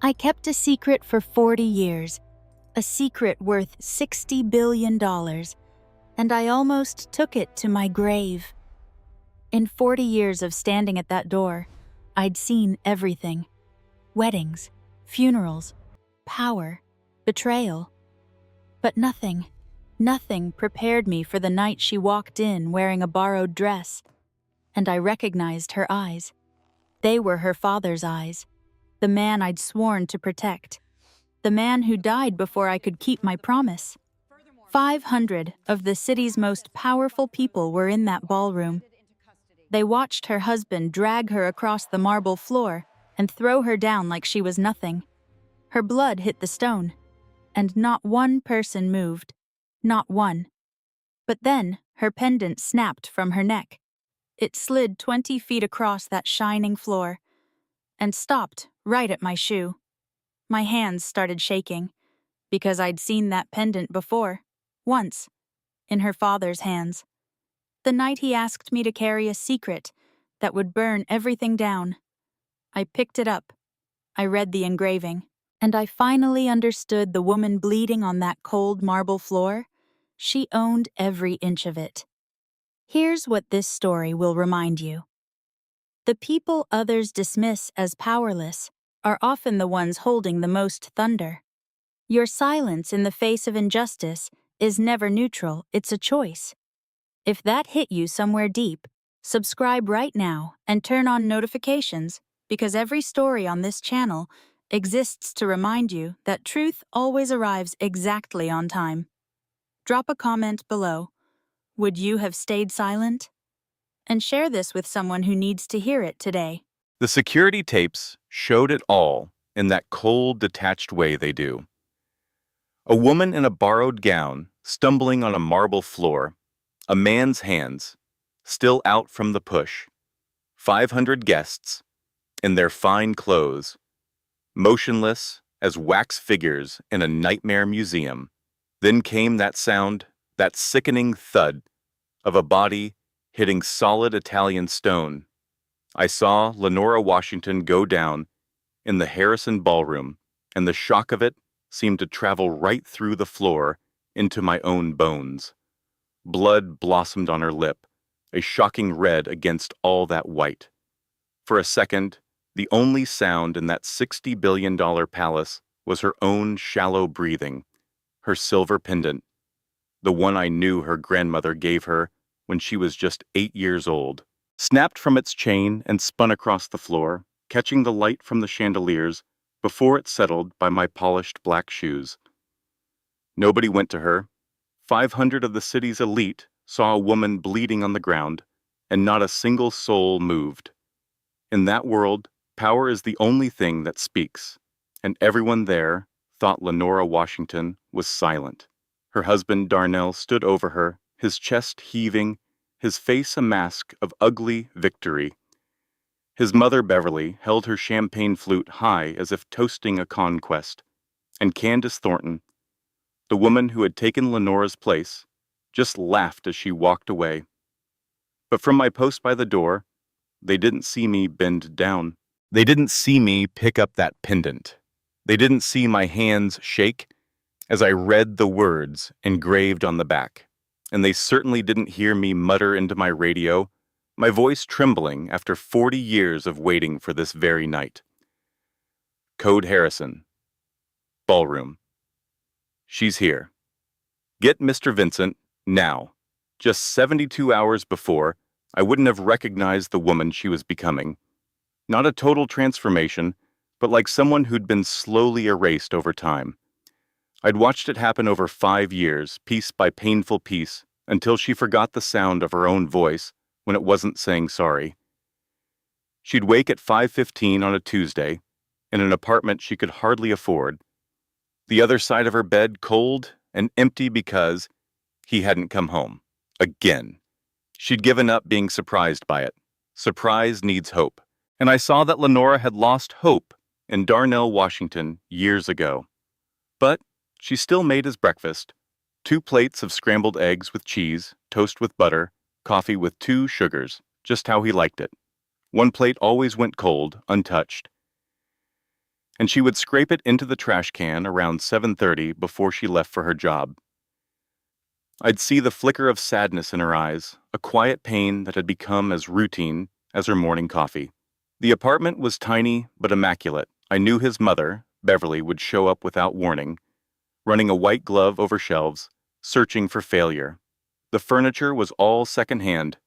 I kept a secret for 40 years, a secret worth $60 billion, and I almost took it to my grave. In 40 years of standing at that door, I'd seen everything. Weddings, funerals, power, betrayal. But nothing prepared me for the night she walked in wearing a borrowed dress, and I recognized her eyes. They were her father's eyes, the man I'd sworn to protect, the man who died before I could keep my promise. 500 of the city's most powerful people were in that ballroom. They watched her husband drag her across the marble floor and throw her down like she was nothing. Her blood hit the stone, and not one person moved. Not one. But then her pendant snapped from her neck. It slid 20 feet across that shining floor and stopped right at my shoe. My hands started shaking because I'd seen that pendant before, once, in her father's hands. The night he asked me to carry a secret that would burn everything down. I picked it up. I read the engraving, and I finally understood the woman bleeding on that cold marble floor. She owned every inch of it. Here's what this story will remind you. The people others dismiss as powerless are often the ones holding the most thunder. Your silence in the face of injustice is never neutral, it's a choice. If that hit you somewhere deep, subscribe right now and turn on notifications, because every story on this channel exists to remind you that truth always arrives exactly on time. Drop a comment below. Would you have stayed silent? And share this with someone who needs to hear it today. The security tapes showed it all in that cold, detached way they do. A woman in a borrowed gown, stumbling on a marble floor, a man's hands, still out from the push, 500 guests, in their fine clothes, motionless as wax figures in a nightmare museum. Then came that sound, that sickening thud, of a body hitting solid Italian stone. I saw Lenora Washington go down in the Harrison Ballroom, and the shock of it seemed to travel right through the floor into my own bones. Blood blossomed on her lip, a shocking red against all that white. For a second, the only sound in that $60 billion palace was her own shallow breathing, her silver pendant, the one I knew her grandmother gave her when she was just 8 years old, snapped from its chain and spun across the floor, catching the light from the chandeliers before it settled by my polished black shoes. Nobody went to her. 500 of the city's elite saw a woman bleeding on the ground, and not a single soul moved. In that world, power is the only thing that speaks, and everyone there thought Lenora Washington was silent. Her husband Darnell stood over her, his chest heaving, his face a mask of ugly victory. His mother Beverly held her champagne flute high as if toasting a conquest, and Candace Thornton, the woman who had taken Lenora's place, just laughed as she walked away. But from my post by the door, they didn't see me bend down. They didn't see me pick up that pendant. They didn't see my hands shake as I read the words engraved on the back. And they certainly didn't hear me mutter into my radio, my voice trembling after 40 years of waiting for this very night. Code Harrison. Ballroom. She's here. Get Mr. Vincent now. Just 72 hours before, I wouldn't have recognized the woman she was becoming. Not a total transformation, but like someone who'd been slowly erased over time. I'd watched it happen over 5 years, piece by painful piece, until she forgot the sound of her own voice when it wasn't saying sorry. She'd wake at 5:15 on a Tuesday, in an apartment she could hardly afford. The other side of her bed cold and empty because he hadn't come home. Again. She'd given up being surprised by it. Surprise needs hope. And I saw that Lenora had lost hope in Darnell Washington years ago. But she still made his breakfast. 2 plates of scrambled eggs with cheese, toast with butter, coffee with 2 sugars, just how he liked it. 1 plate always went cold, untouched. and she would scrape it into the trash can around 7:30 before she left for her job. I'd see the flicker of sadness in her eyes, a quiet pain that had become as routine as her morning coffee. The apartment was tiny but immaculate. I knew his mother, Beverly, would show up without warning, running a white glove over shelves, searching for failure. The furniture was all secondhand,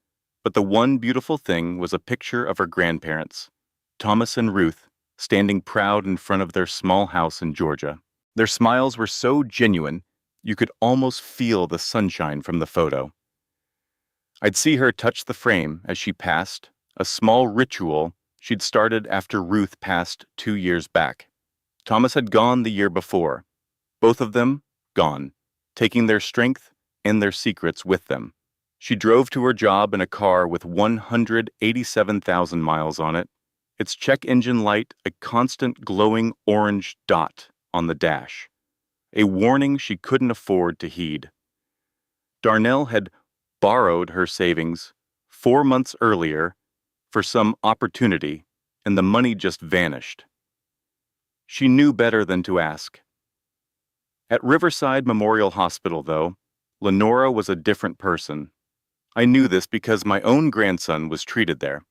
but the one beautiful thing was a picture of her grandparents, Thomas and Ruth, standing proud in front of their small house in Georgia. Their smiles were so genuine, you could almost feel the sunshine from the photo. I'd see her touch the frame as she passed, a small ritual she'd started after Ruth passed 2 years back. Thomas had gone the year before. Both of them gone, taking their strength and their secrets with them. She drove to her job in a car with 187,000 miles on it, its check engine light a constant glowing orange dot on the dash, a warning she couldn't afford to heed. Darnell had borrowed her savings 4 months earlier for some opportunity, and the money just vanished. She knew better than to ask. At Riverside Memorial Hospital, though, Lenora was a different person. I knew this because my own grandson was treated there.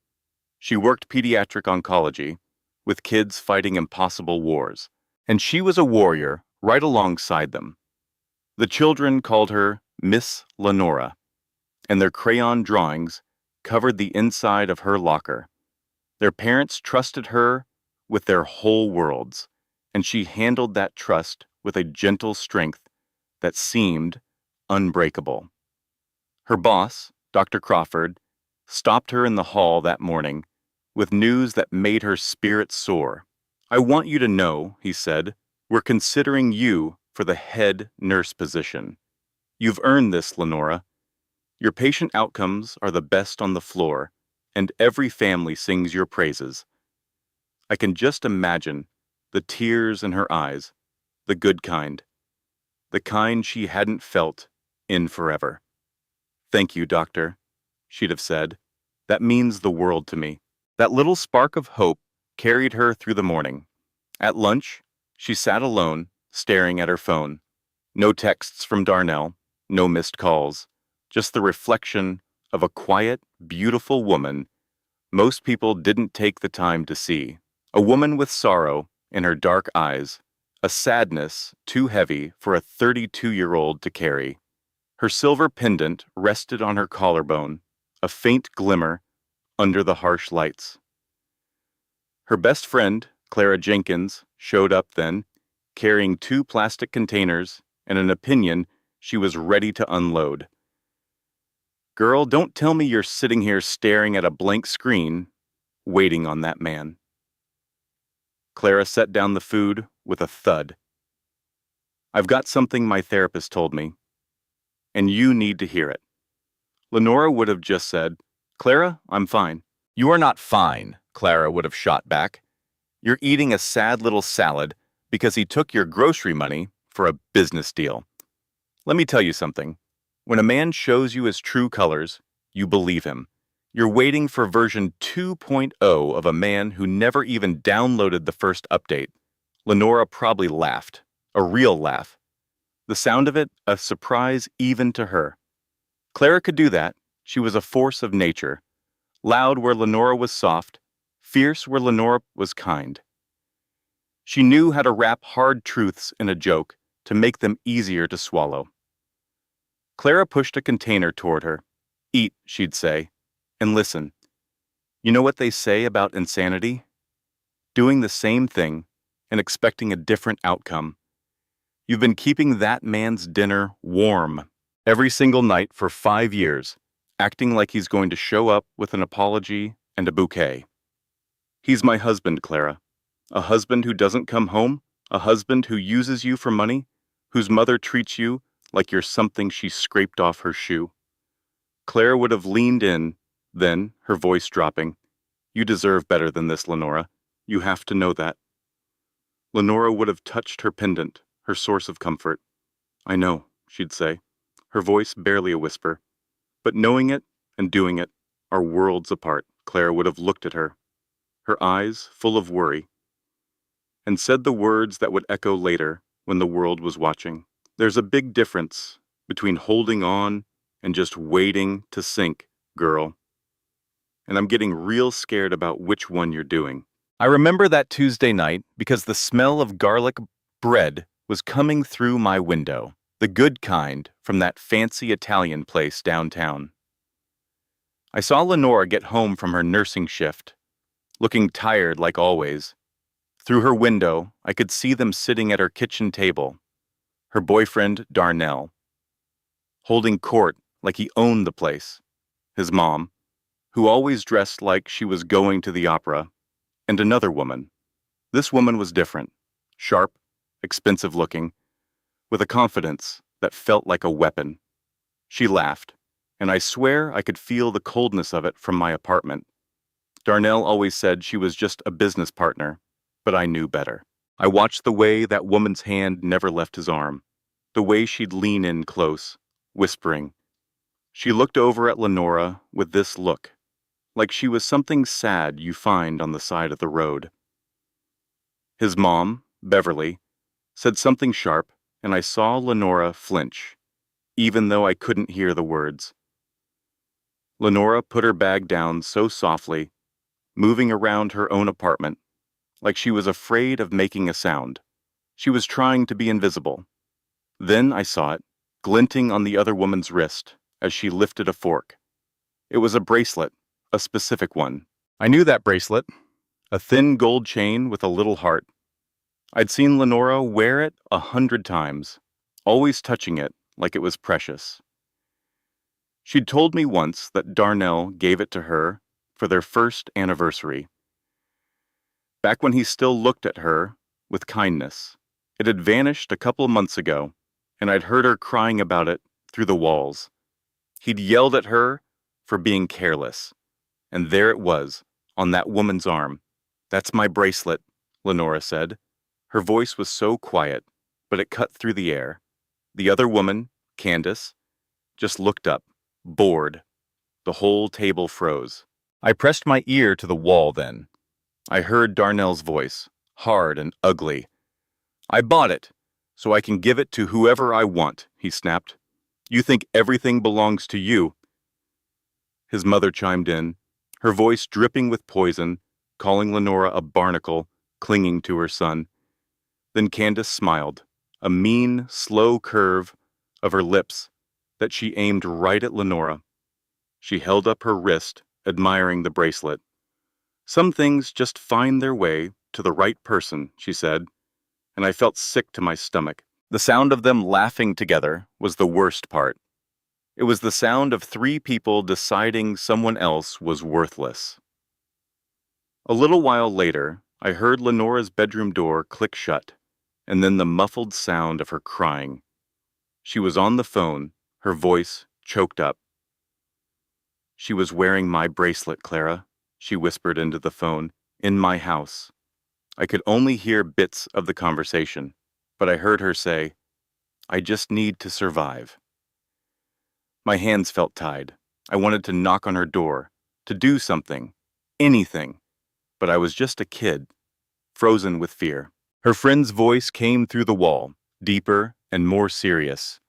She worked pediatric oncology, with kids fighting impossible wars, and she was a warrior right alongside them. The children called her Miss Lenora, and their crayon drawings covered the inside of her locker. Their parents trusted her with their whole worlds, and she handled that trust with a gentle strength that seemed unbreakable. Her boss, Dr. Crawford, stopped her in the hall that morning with news that made her spirit soar. "I want you to know," he said, "we're considering you for the head nurse position. You've earned this, Lenora. Your patient outcomes are the best on the floor, and every family sings your praises." I can just imagine the tears in her eyes, the good kind, the kind she hadn't felt in forever. "Thank you, doctor," she'd have said. "That means the world to me." That little spark of hope carried her through the morning. At lunch, she sat alone, staring at her phone. No texts from Darnell, no missed calls, just the reflection of a quiet, beautiful woman most people didn't take the time to see. A woman with sorrow in her dark eyes, a sadness too heavy for a 32-year-old to carry. Her silver pendant rested on her collarbone, a faint glimmer under the harsh lights. Her best friend, Clara Jenkins, showed up then, carrying 2 plastic containers and an opinion she was ready to unload. "Girl, don't tell me you're sitting here staring at a blank screen, waiting on that man." Clara set down the food with a thud. "I've got something my therapist told me, and you need to hear it." Lenora would have just said, "Clara, I'm fine." "You are not fine," Clara would have shot back. "You're eating a sad little salad because he took your grocery money for a business deal. Let me tell you something. When a man shows you his true colors, you believe him. You're waiting for version 2.0 of a man who never even downloaded the first update." Lenora probably laughed, a real laugh. The sound of it, a surprise even to her. Clara could do that. She was a force of nature. Loud where Lenora was soft, fierce where Lenora was kind. She knew how to wrap hard truths in a joke to make them easier to swallow. Clara pushed a container toward her. "Eat," she'd say, "and listen. You know what they say about insanity? Doing the same thing and expecting a different outcome. You've been keeping that man's dinner warm every single night for 5 years, acting like he's going to show up with an apology and a bouquet. He's my husband, Clara. A husband who doesn't come home, a husband who uses you for money, whose mother treats you like you're something she scraped off her shoe." Clara would have leaned in, then, her voice dropping. "You deserve better than this, Lenora. You have to know that." Lenora would have touched her pendant, her source of comfort. "I know," she'd say, her voice barely a whisper. But knowing it and doing it are worlds apart. Clara would have looked at her, her eyes full of worry. and said the words that would echo later when the world was watching. There's a big difference between holding on and just waiting to sink, girl. And I'm getting real scared about which one you're doing. I remember that Tuesday night because the smell of garlic bread was coming through my window, the good kind from that fancy Italian place downtown. I saw Lenora get home from her nursing shift, looking tired like always. Through her window, I could see them sitting at her kitchen table, her boyfriend, Darnell, holding court like he owned the place, his mom, who always dressed like she was going to the opera, and another woman. This woman was different, sharp, expensive looking, with a confidence that felt like a weapon. She laughed, and I swear I could feel the coldness of it from my apartment. Darnell always said she was just a business partner, but I knew better. I watched the way that woman's hand never left his arm, the way she'd lean in close, whispering. She looked over at Lenora with this look, like she was something sad you find on the side of the road. His mom, Beverly, said something sharp, and I saw Lenora flinch, even though I couldn't hear the words. Lenora put her bag down so softly, moving around her own apartment, like she was afraid of making a sound. She was trying to be invisible. Then I saw it, glinting on the other woman's wrist as she lifted a fork. It was a bracelet, a specific one. I knew that bracelet, a thin gold chain with a little heart. I'd seen Lenora wear it 100 times, always touching it like it was precious. She'd told me once that Darnell gave it to her for their first anniversary. Back when he still looked at her with kindness. It had vanished a couple months ago, and I'd heard her crying about it through the walls. He'd yelled at her for being careless, and there it was, on that woman's arm. "That's my bracelet," Lenora said. Her voice was so quiet, but it cut through the air. The other woman, Candace, just looked up, bored. The whole table froze. I pressed my ear to the wall then. I heard Darnell's voice, hard and ugly. "I bought it, so I can give it to whoever I want," he snapped. "You think everything belongs to you." His mother chimed in, her voice dripping with poison, calling Lenora a barnacle, clinging to her son. Then Candace smiled, a mean, slow curve of her lips that she aimed right at Lenora. She held up her wrist, admiring the bracelet. "Some things just find their way to the right person," she said, and I felt sick to my stomach. The sound of them laughing together was the worst part. It was the sound of three people deciding someone else was worthless. A little while later, I heard Lenora's bedroom door click shut, and then the muffled sound of her crying. She was on the phone, her voice choked up. "She was wearing my bracelet, Clara," she whispered into the phone, "in my house." I could only hear bits of the conversation, but I heard her say, "I just need to survive." My hands felt tied. I wanted to knock on her door, to do something, anything, but I was just a kid, frozen with fear. Her friend's voice came through the wall, deeper and more serious.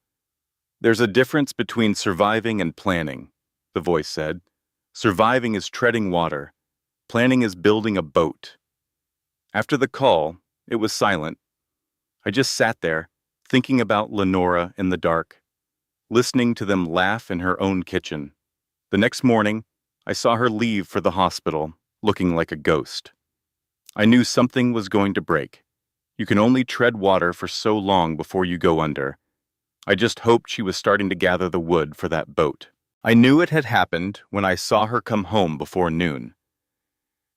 "There's a difference between surviving and planning," the voice said. "Surviving is treading water. Planning is building a boat." After the call, it was silent. I just sat there, thinking about Lenora in the dark, listening to them laugh in her own kitchen. The next morning, I saw her leave for the hospital, looking like a ghost. I knew something was going to break. You can only tread water for so long before you go under. I just hoped she was starting to gather the wood for that boat. I knew it had happened when I saw her come home before noon.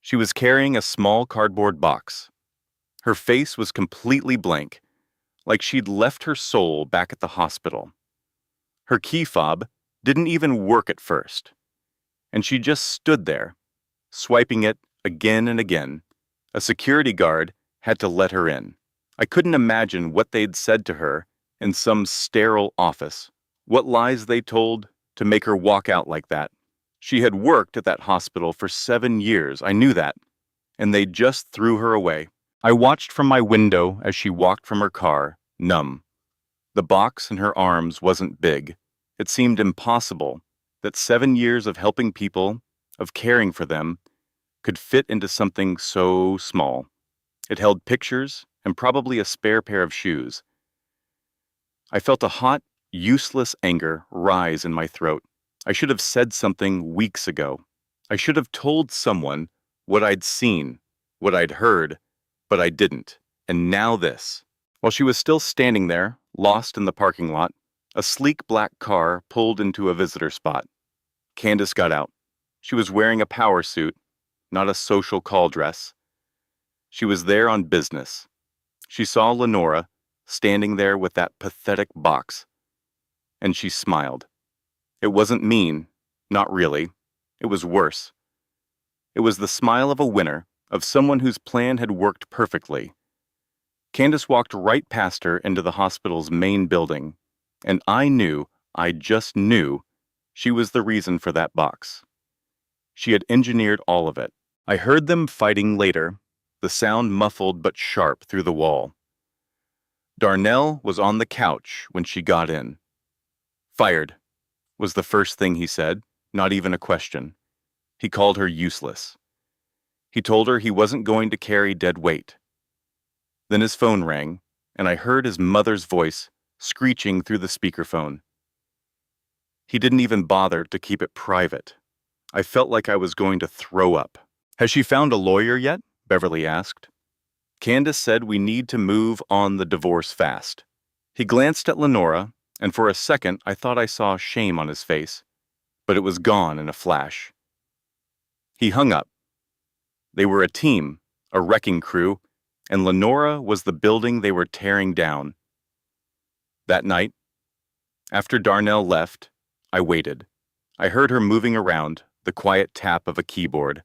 She was carrying a small cardboard box. Her face was completely blank, like she'd left her soul back at the hospital. Her key fob didn't even work at first, and she just stood there, swiping it again and again. A security guard had to let her in. I couldn't imagine what they'd said to her in some sterile office, what lies they told to make her walk out like that. She had worked at that hospital for 7 years, I knew that, and they just threw her away. I watched from my window as she walked from her car, numb. The box in her arms wasn't big. It seemed impossible that 7 years of helping people, of caring for them, could fit into something so small. It held pictures and probably a spare pair of shoes. I felt a hot, useless anger rise in my throat. I should have said something weeks ago. I should have told someone what I'd seen, what I'd heard, but I didn't. And now this. While she was still standing there, lost in the parking lot, a sleek black car pulled into a visitor spot. Candace got out. She was wearing a power suit, not a social call dress. She was there on business. She saw Lenora standing there with that pathetic box, and she smiled. It wasn't mean, not really. It was worse. It was the smile of a winner, of someone whose plan had worked perfectly. Candace walked right past her into the hospital's main building, and I just knew, she was the reason for that box. She had engineered all of it. I heard them fighting later, the sound muffled but sharp through the wall. Darnell was on the couch when she got in. "Fired," was the first thing he said, not even a question. He called her useless. He told her he wasn't going to carry dead weight. Then his phone rang, and I heard his mother's voice screeching through the speakerphone. He didn't even bother to keep it private. I felt like I was going to throw up. "Has she found a lawyer yet?" Beverly asked. Candace said we need to move on the divorce fast. He glanced at Lenora, and for a second I thought I saw shame on his face, but it was gone in a flash. He hung up. They were a team, a wrecking crew, and Lenora was the building they were tearing down. That night, after Darnell left, I waited. I heard her moving around, the quiet tap of a keyboard.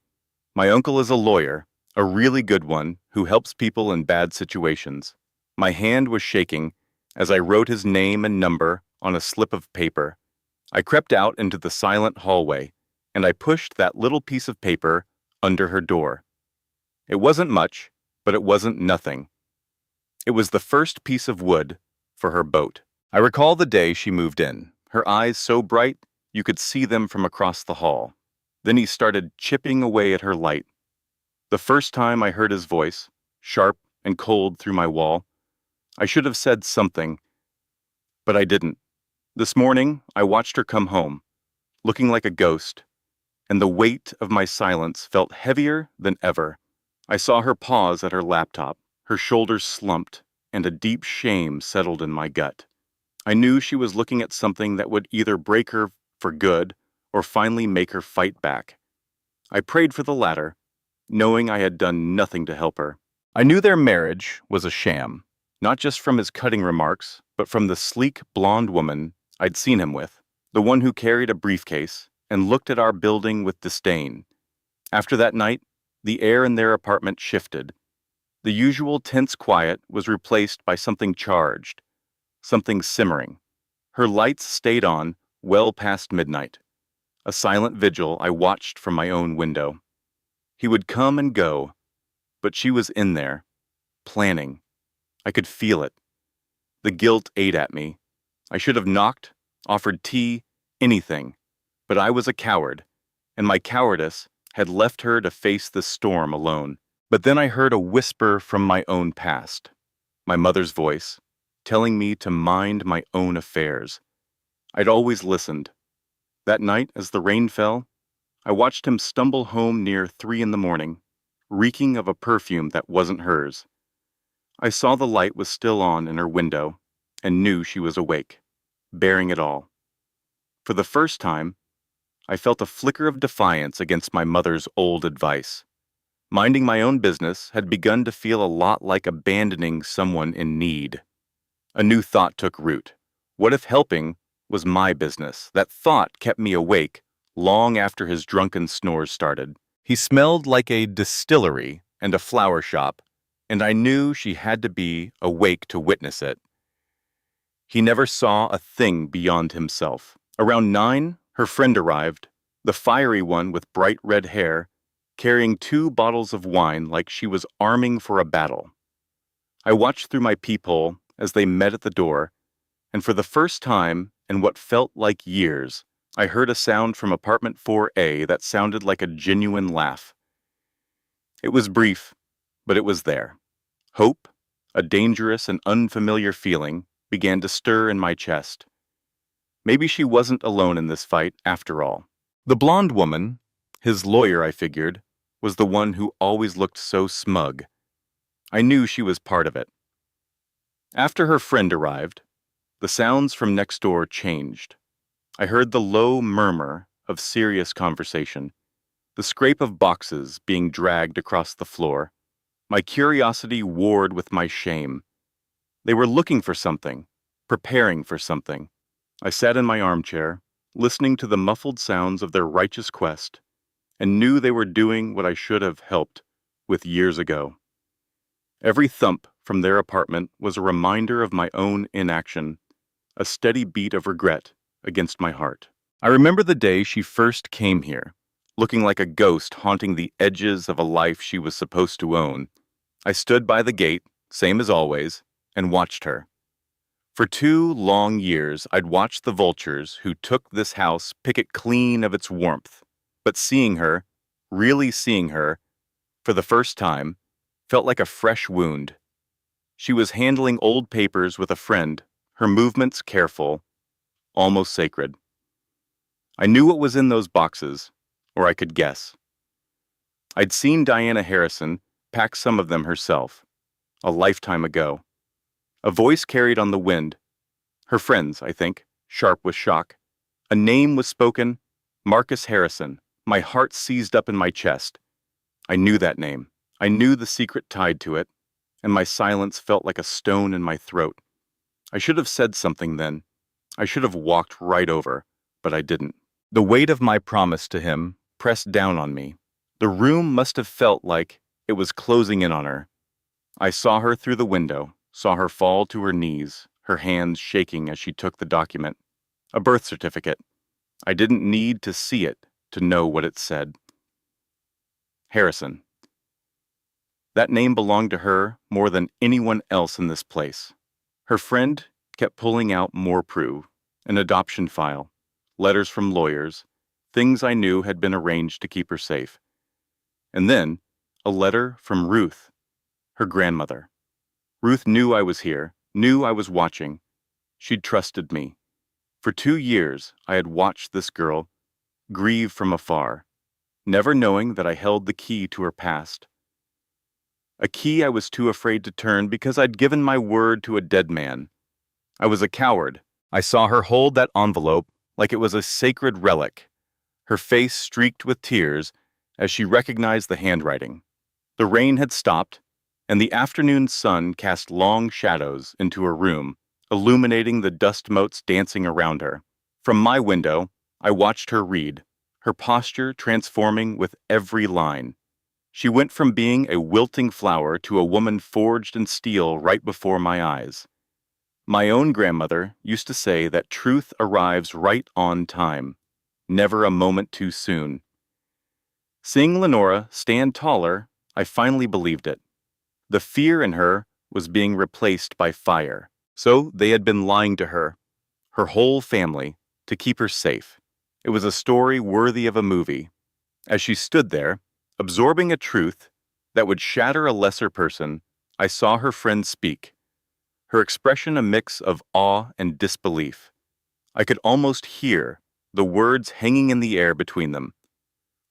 My uncle is a lawyer, a really good one who helps people in bad situations. My hand was shaking as I wrote his name and number on a slip of paper. I crept out into the silent hallway, and I pushed that little piece of paper under her door. It wasn't much, but it wasn't nothing. It was the first piece of wood for her boat. I recall the day she moved in, her eyes so bright you could see them from across the hall. Then he started chipping away at her light. The first time I heard his voice, sharp and cold through my wall, I should have said something, but I didn't. This morning, I watched her come home, looking like a ghost, and the weight of my silence felt heavier than ever. I saw her pause at her laptop, her shoulders slumped, and a deep shame settled in my gut. I knew she was looking at something that would either break her for good or finally make her fight back. I prayed for the latter, knowing I had done nothing to help her. I knew their marriage was a sham, not just from his cutting remarks, but from the sleek, blonde woman I'd seen him with, the one who carried a briefcase and looked at our building with disdain. After that night, the air in their apartment shifted. The usual tense quiet was replaced by something charged, something simmering. Her lights stayed on well past midnight, a silent vigil I watched from my own window. He would come and go, but she was in there, planning. I could feel it. The guilt ate at me. I should have knocked, offered tea, anything, but I was a coward, and my cowardice had left her to face the storm alone. But then I heard a whisper from my own past, my mother's voice, telling me to mind my own affairs. I'd always listened. That night, as the rain fell, I watched him stumble home near 3 a.m, reeking of a perfume that wasn't hers. I saw the light was still on in her window and knew she was awake, bearing it all. For the first time, I felt a flicker of defiance against my mother's old advice. Minding my own business had begun to feel a lot like abandoning someone in need. A new thought took root. What if helping was my business? That thought kept me awake long after his drunken snores started. He smelled like a distillery and a flower shop, and I knew she had to be awake to witness it. He never saw a thing beyond himself. Around 9, her friend arrived, the fiery one with bright red hair, carrying 2 bottles of wine like she was arming for a battle. I watched through my peephole as they met at the door, and for the first time in what felt like years, I heard a sound from apartment 4A that sounded like a genuine laugh. It was brief, but it was there. Hope, a dangerous and unfamiliar feeling, began to stir in my chest. Maybe she wasn't alone in this fight after all. The blonde woman, his lawyer, I figured, was the one who always looked so smug. I knew she was part of it. After her friend arrived, the sounds from next door changed. I heard the low murmur of serious conversation, the scrape of boxes being dragged across the floor. My curiosity warred with my shame. They were looking for something, preparing for something. I sat in my armchair, listening to the muffled sounds of their righteous quest, and knew they were doing what I should have helped with years ago. Every thump from their apartment was a reminder of my own inaction, a steady beat of regret against my heart. I remember the day she first came here, looking like a ghost haunting the edges of a life she was supposed to own. I stood by the gate, same as always, and watched her. For 2 long years, I'd watched the vultures who took this house pick it clean of its warmth. But seeing her, really seeing her, for the first time, felt like a fresh wound. She was handling old papers with a friend, her movements careful, almost sacred. I knew what was in those boxes, or I could guess. I'd seen Diana Harrison pack some of them herself, a lifetime ago. A voice carried on the wind. Her friend's, I think, sharp with shock. A name was spoken, Marcus Harrison. My heart seized up in my chest. I knew that name. I knew the secret tied to it, and my silence felt like a stone in my throat. I should have said something then. I should have walked right over, but I didn't. The weight of my promise to him pressed down on me. The room must have felt like it was closing in on her. I saw her through the window, saw her fall to her knees, her hands shaking as she took the document. A birth certificate. I didn't need to see it to know what it said. Harrison. That name belonged to her more than anyone else in this place. Her friend kept pulling out more proof, an adoption file, letters from lawyers, things I knew had been arranged to keep her safe. And then, a letter from Ruth, her grandmother. Ruth knew I was here, knew I was watching. She'd trusted me. For 2 years, I had watched this girl grieve from afar, never knowing that I held the key to her past. A key I was too afraid to turn because I'd given my word to a dead man. I was a coward. I saw her hold that envelope like it was a sacred relic, her face streaked with tears as she recognized the handwriting. The rain had stopped, and the afternoon sun cast long shadows into her room, illuminating the dust motes dancing around her. From my window, I watched her read, her posture transforming with every line. She went from being a wilting flower to a woman forged in steel right before my eyes. My own grandmother used to say that truth arrives right on time, never a moment too soon. Seeing Lenora stand taller, I finally believed it. The fear in her was being replaced by fire. So they had been lying to her, her whole family, to keep her safe. It was a story worthy of a movie. As she stood there, absorbing a truth that would shatter a lesser person, I saw her friend speak, her expression a mix of awe and disbelief. I could almost hear the words hanging in the air between them,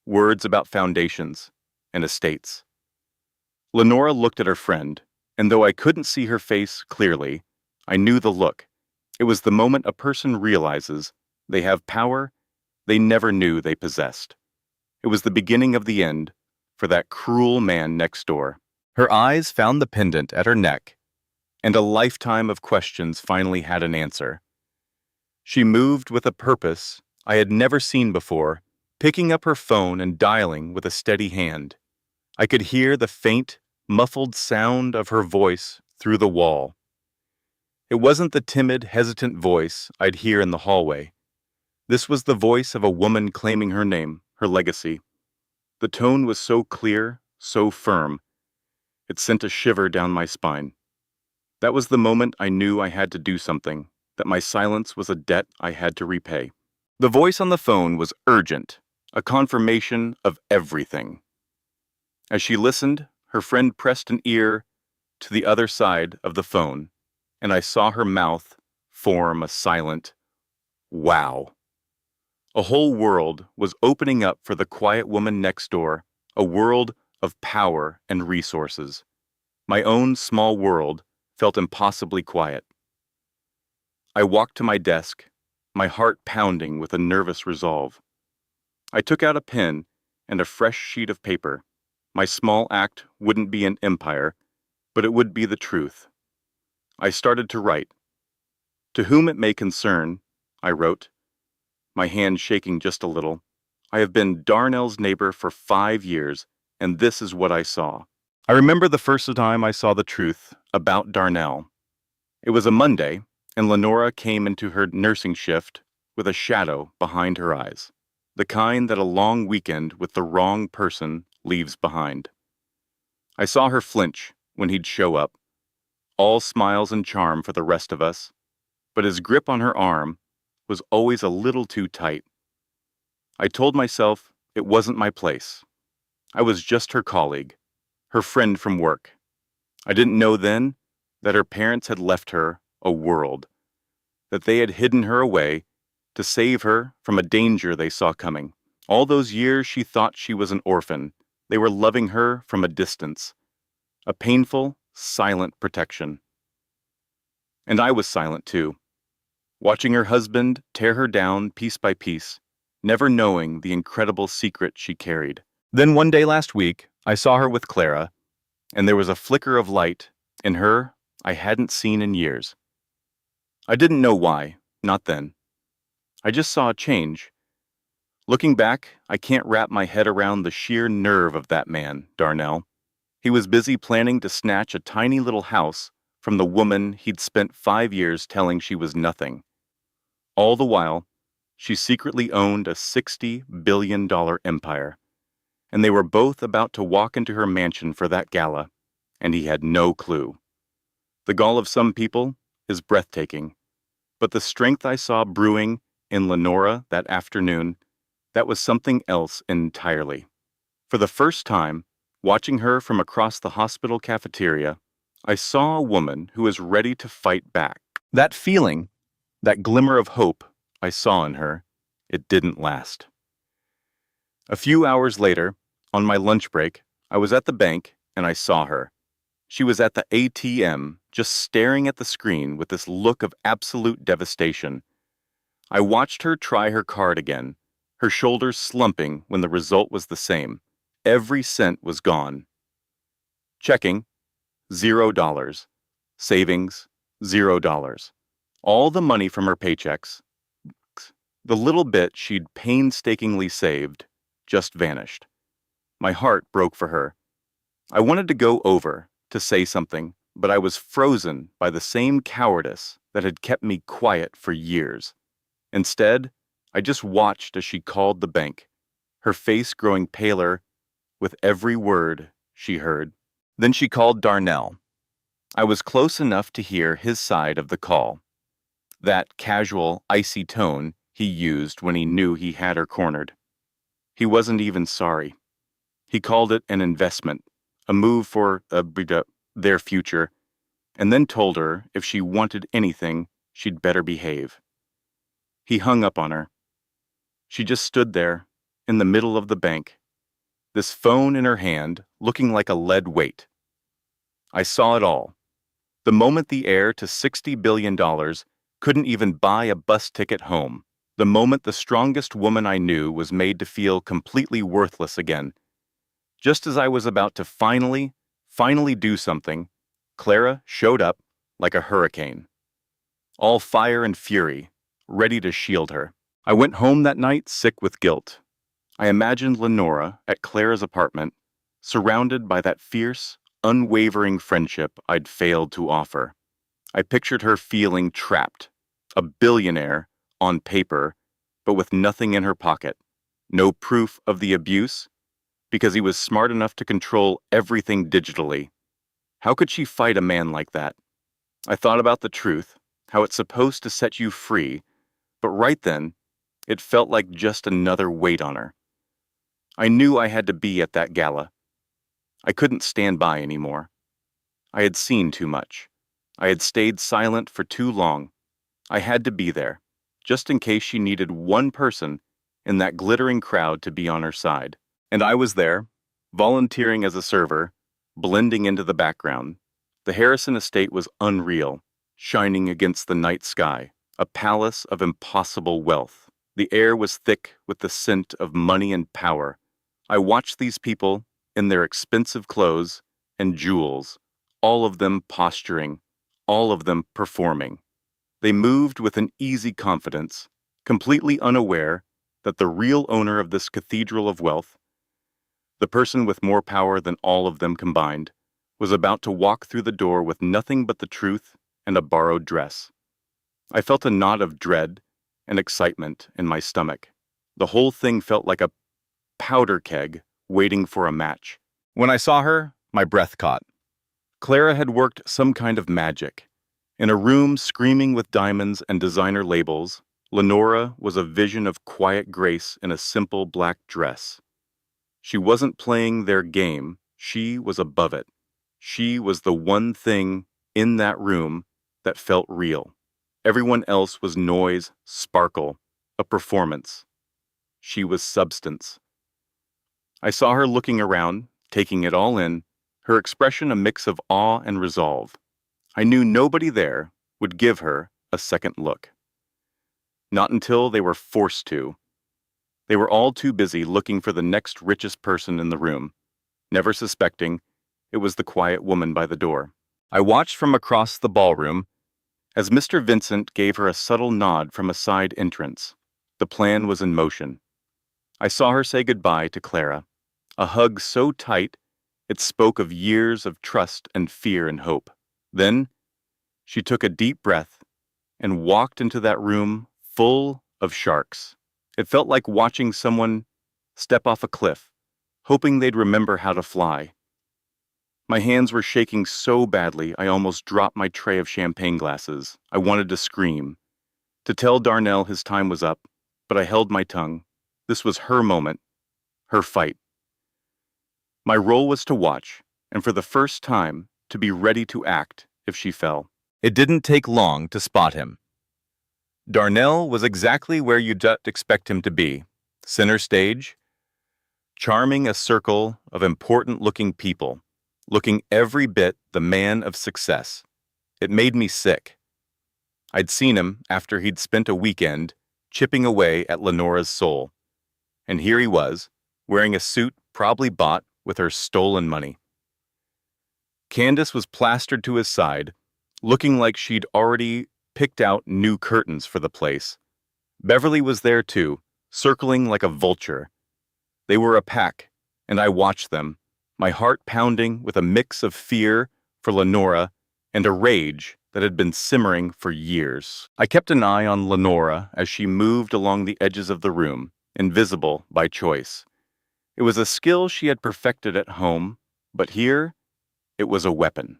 words about foundations and estates. Lenora looked at her friend, and though I couldn't see her face clearly, I knew the look. It was the moment a person realizes they have power they never knew they possessed. It was the beginning of the end for that cruel man next door. Her eyes found the pendant at her neck, and a lifetime of questions finally had an answer. She moved with a purpose I had never seen before, picking up her phone and dialing with a steady hand. I could hear the faint, muffled sound of her voice through the wall. It wasn't the timid, hesitant voice I'd hear in the hallway. This was the voice of a woman claiming her name, her legacy. The tone was so clear, so firm. It sent a shiver down my spine. That was the moment I knew I had to do something, that my silence was a debt I had to repay. The voice on the phone was urgent, a confirmation of everything. As she listened, her friend pressed an ear to the other side of the phone, and I saw her mouth form a silent wow. A whole world was opening up for the quiet woman next door, a world of power and resources. My own small world felt impossibly quiet. I walked to my desk, my heart pounding with a nervous resolve. I took out a pen and a fresh sheet of paper. My small act wouldn't be an empire, but it would be the truth. I started to write. To whom it may concern, I wrote, my hand shaking just a little, I have been Darnell's neighbor for 5 years, and this is what I saw. I remember the first time I saw the truth about Darnell. It was a Monday, and Lenora came into her nursing shift with a shadow behind her eyes, the kind that a long weekend with the wrong person leaves behind. I saw her flinch when he'd show up, all smiles and charm for the rest of us, but his grip on her arm was always a little too tight. I told myself it wasn't my place. I was just her colleague, her friend from work. I didn't know then that her parents had left her a world, that they had hidden her away to save her from a danger they saw coming. All those years she thought she was an orphan. They were loving her from a distance, a painful, silent protection. And I was silent too, watching her husband tear her down piece by piece, never knowing the incredible secret she carried. Then one day last week, I saw her with Clara, and there was a flicker of light in her I hadn't seen in years. I didn't know why, not then. I just saw a change. Looking back, I can't wrap my head around the sheer nerve of that man, Darnell. He was busy planning to snatch a tiny little house from the woman he'd spent 5 years telling she was nothing. All the while, she secretly owned a $60 billion empire, and they were both about to walk into her mansion for that gala, and he had no clue. The gall of some people is breathtaking, but the strength I saw brewing in Lenora that afternoon, that was something else entirely. For the first time, watching her from across the hospital cafeteria, I saw a woman who was ready to fight back. That feeling, that glimmer of hope I saw in her, it didn't last. A few hours later, on my lunch break, I was at the bank and I saw her. She was at the ATM, just staring at the screen with this look of absolute devastation. I watched her try her card again, her shoulders slumping when the result was the same. Every cent was gone. Checking, $0. Savings, $0. All the money from her paychecks, the little bit she'd painstakingly saved, just vanished. My heart broke for her. I wanted to go over, to say something, but I was frozen by the same cowardice that had kept me quiet for years. Instead, I just watched as she called the bank, her face growing paler with every word she heard. Then she called Darnell. I was close enough to hear his side of the call, that casual, icy tone he used when he knew he had her cornered. He wasn't even sorry. He called it an investment, a move for their future, and then told her if she wanted anything, she'd better behave. He hung up on her. She just stood there, in the middle of the bank, this phone in her hand, looking like a lead weight. I saw it all. The moment the heir to $60 billion couldn't even buy a bus ticket home. The moment the strongest woman I knew was made to feel completely worthless again. Just as I was about to finally do something, Clara showed up like a hurricane, all fire and fury, ready to shield her. I went home that night sick with guilt. I imagined Lenora at Clara's apartment, surrounded by that fierce, unwavering friendship I'd failed to offer. I pictured her feeling trapped, a billionaire on paper, but with nothing in her pocket, no proof of the abuse, because he was smart enough to control everything digitally. How could she fight a man like that? I thought about the truth, how it's supposed to set you free, but right then, it felt like just another weight on her. I knew I had to be at that gala. I couldn't stand by anymore. I had seen too much. I had stayed silent for too long. I had to be there, just in case she needed one person in that glittering crowd to be on her side. And I was there, volunteering as a server, blending into the background. The Harrison estate was unreal, shining against the night sky, a palace of impossible wealth. The air was thick with the scent of money and power. I watched these people in their expensive clothes and jewels, all of them posturing, all of them performing. They moved with an easy confidence, completely unaware that the real owner of this cathedral of wealth, the person with more power than all of them combined, was about to walk through the door with nothing but the truth and a borrowed dress. I felt a knot of dread and excitement in my stomach. The whole thing felt like a powder keg waiting for a match. When I saw her, my breath caught. Clara had worked some kind of magic. In a room screaming with diamonds and designer labels, Lenora was a vision of quiet grace in a simple black dress. She wasn't playing their game, she was above it. She was the one thing in that room that felt real. Everyone else was noise, sparkle, a performance. She was substance. I saw her looking around, taking it all in, her expression a mix of awe and resolve. I knew nobody there would give her a second look. Not until they were forced to. They were all too busy looking for the next richest person in the room, never suspecting it was the quiet woman by the door. I watched from across the ballroom as Mr. Vincent gave her a subtle nod from a side entrance. The plan was in motion. I saw her say goodbye to Clara, a hug so tight it spoke of years of trust and fear and hope. Then she took a deep breath and walked into that room full of sharks. It felt like watching someone step off a cliff, hoping they'd remember how to fly. My hands were shaking so badly I almost dropped my tray of champagne glasses. I wanted to scream, to tell Darnell his time was up, but I held my tongue. This was her moment, her fight. My role was to watch, and for the first time, to be ready to act if she fell. It didn't take long to spot him. Darnell was exactly where you'd expect him to be, center stage, charming a circle of important-looking people, looking every bit the man of success. It made me sick. I'd seen him after he'd spent a weekend chipping away at Lenora's soul, and here he was, wearing a suit probably bought with her stolen money. Candace was plastered to his side, looking like she'd already picked out new curtains for the place. Beverly was there too, circling like a vulture. They were a pack, and I watched them, my heart pounding with a mix of fear for Lenora and a rage that had been simmering for years. I kept an eye on Lenora as she moved along the edges of the room, invisible by choice. It was a skill she had perfected at home, but here, it was a weapon.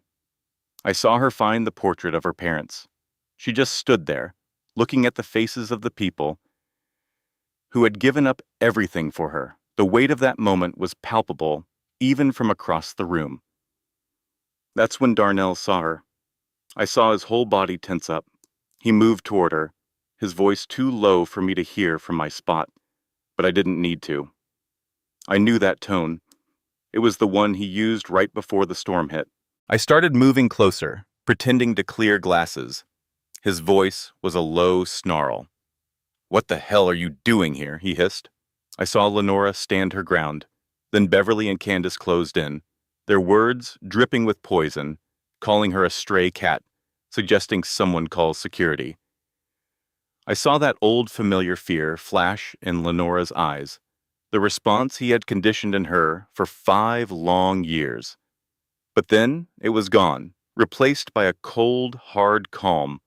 I saw her find the portrait of her parents. She just stood there, looking at the faces of the people who had given up everything for her. The weight of that moment was palpable, even from across the room. That's when Darnell saw her. I saw his whole body tense up. He moved toward her, his voice too low for me to hear from my spot, but I didn't need to. I knew that tone. It was the one he used right before the storm hit. I started moving closer, pretending to clear glasses. His voice was a low snarl. "What the hell are you doing here?" he hissed. I saw Lenora stand her ground. Then Beverly and Candace closed in, their words dripping with poison, calling her a stray cat, suggesting someone call security. I saw that old familiar fear flash in Lenora's eyes, the response he had conditioned in her for 5 long years. But then it was gone, replaced by a cold, hard calm.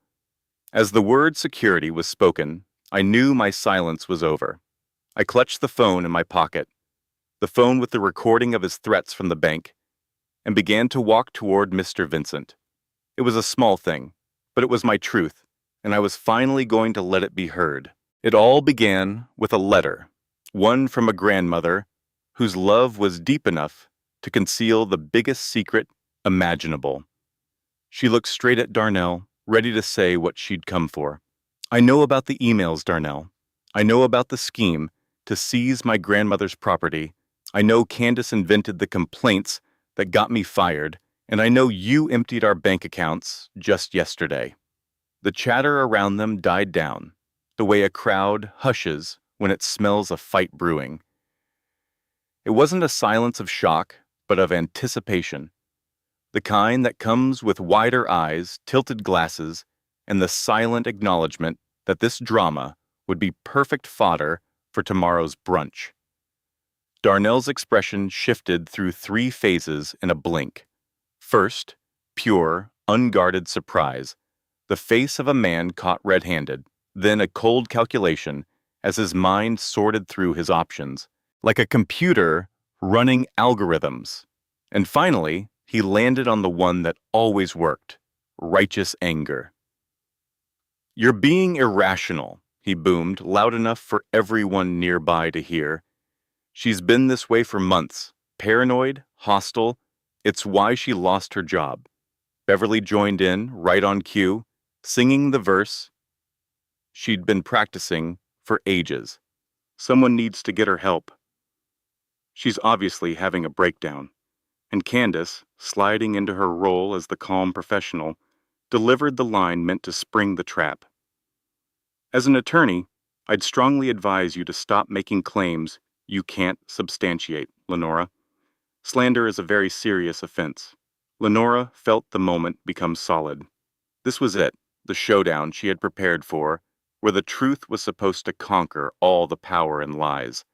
As the word security was spoken, I knew my silence was over. I clutched the phone in my pocket, the phone with the recording of his threats from the bank, and began to walk toward Mr. Vincent. It was a small thing, but it was my truth, and I was finally going to let it be heard. It all began with a letter, one from a grandmother whose love was deep enough to conceal the biggest secret imaginable. She looked straight at Darnell, ready to say what she'd come for. I know about the emails, Darnell. I know about the scheme to seize my grandmother's property. I know Candace invented the complaints that got me fired, and I know you emptied our bank accounts just yesterday. The chatter around them died down, the way a crowd hushes when it smells a fight brewing. It wasn't a silence of shock, but of anticipation, the kind that comes with wider eyes, tilted glasses, and the silent acknowledgement that this drama would be perfect fodder for tomorrow's brunch. Darnell's expression shifted through 3 phases in a blink. First, pure, unguarded surprise, the face of a man caught red-handed, then a cold calculation as his mind sorted through his options, like a computer running algorithms. And finally, he landed on the one that always worked, righteous anger. "You're being irrational," he boomed, loud enough for everyone nearby to hear. "She's been this way for months, paranoid, hostile. It's why she lost her job." Beverly joined in, right on cue, singing the verse she'd been practicing for ages. "Someone needs to get her help. She's obviously having a breakdown." And Candace, sliding into her role as the calm professional, delivered the line meant to spring the trap. "As an attorney, I'd strongly advise you to stop making claims you can't substantiate, Lenora. Slander is a very serious offense." Lenora felt the moment become solid. This was it, the showdown she had prepared for, where the truth was supposed to conquer all the power and lies.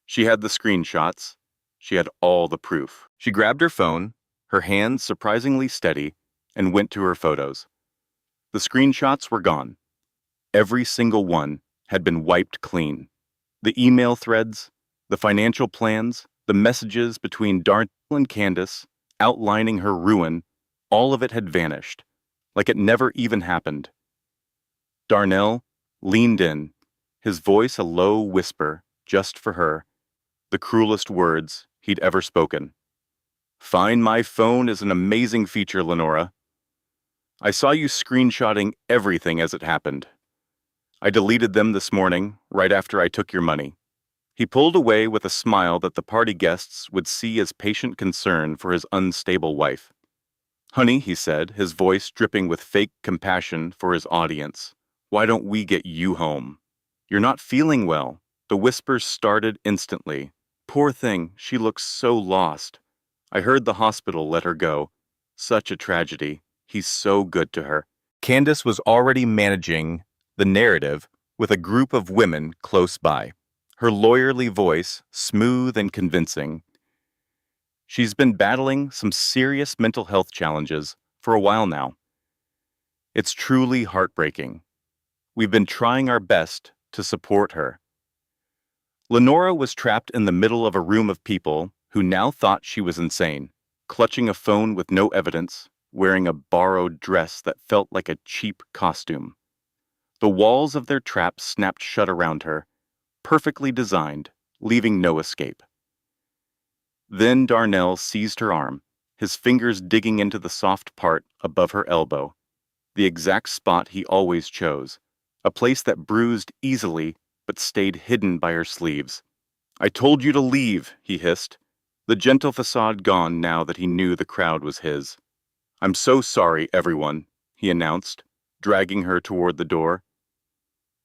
She had the screenshots. She had all the proof. She grabbed her phone, her hands surprisingly steady, and went to her photos. The screenshots were gone. Every single one had been wiped clean. The email threads, the financial plans, the messages between Darnell and Candace, outlining her ruin, all of it had vanished, like it never even happened. Darnell leaned in, his voice a low whisper just for her, the cruelest words he'd ever spoken. "Find my phone is an amazing feature, Lenora. I saw you screenshotting everything as it happened. I deleted them this morning, right after I took your money." He pulled away with a smile that the party guests would see as patient concern for his unstable wife. "Honey," he said, his voice dripping with fake compassion for his audience, "why don't we get you home? You're not feeling well." The whispers started instantly. "Poor thing, she looks so lost. I heard the hospital let her go. Such a tragedy. He's so good to her." Candace was already managing the narrative with a group of women close by, her lawyerly voice smooth and convincing. She's been battling some serious mental health challenges for a while now. It's truly heartbreaking. We've been trying our best to support her. Lenora was trapped in the middle of a room of people who now thought she was insane, clutching a phone with no evidence, wearing a borrowed dress that felt like a cheap costume. The walls of their trap snapped shut around her, perfectly designed, leaving no escape. Then Darnell seized her arm, his fingers digging into the soft part above her elbow, the exact spot he always chose, a place that bruised easily but stayed hidden by her sleeves. "I told you to leave," he hissed, the gentle facade gone now that he knew the crowd was his. "I'm so sorry, everyone," he announced, dragging her toward the door.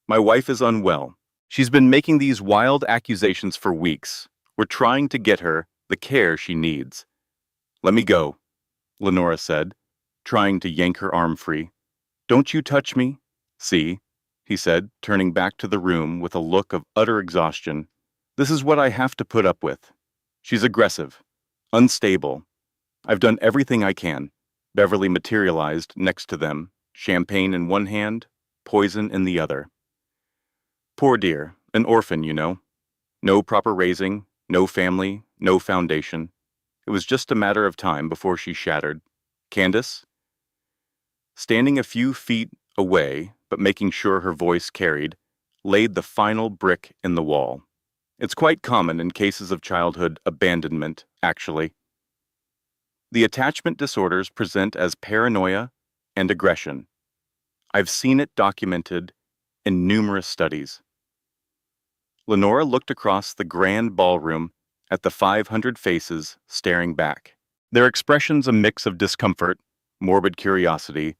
"My wife is unwell. She's been making these wild accusations for weeks. We're trying to get her the care she needs." "Let me go," Lenora said, trying to yank her arm free. "Don't you touch me. See," he said, turning back to the room with a look of utter exhaustion. "This is what I have to put up with. She's aggressive, unstable. I've done everything I can." Beverly materialized next to them, champagne in one hand, poison in the other. "Poor dear, an orphan, you know. No proper raising, no family, no foundation. It was just a matter of time before she shattered. Candace?" Standing a few feet away, but making sure her voice carried, laid the final brick in the wall. It's quite common in cases of childhood abandonment, actually. The attachment disorders present as paranoia and aggression. I've seen it documented in numerous studies. Lenora looked across the grand ballroom at the 500 faces staring back. Their expressions a mix of discomfort, morbid curiosity,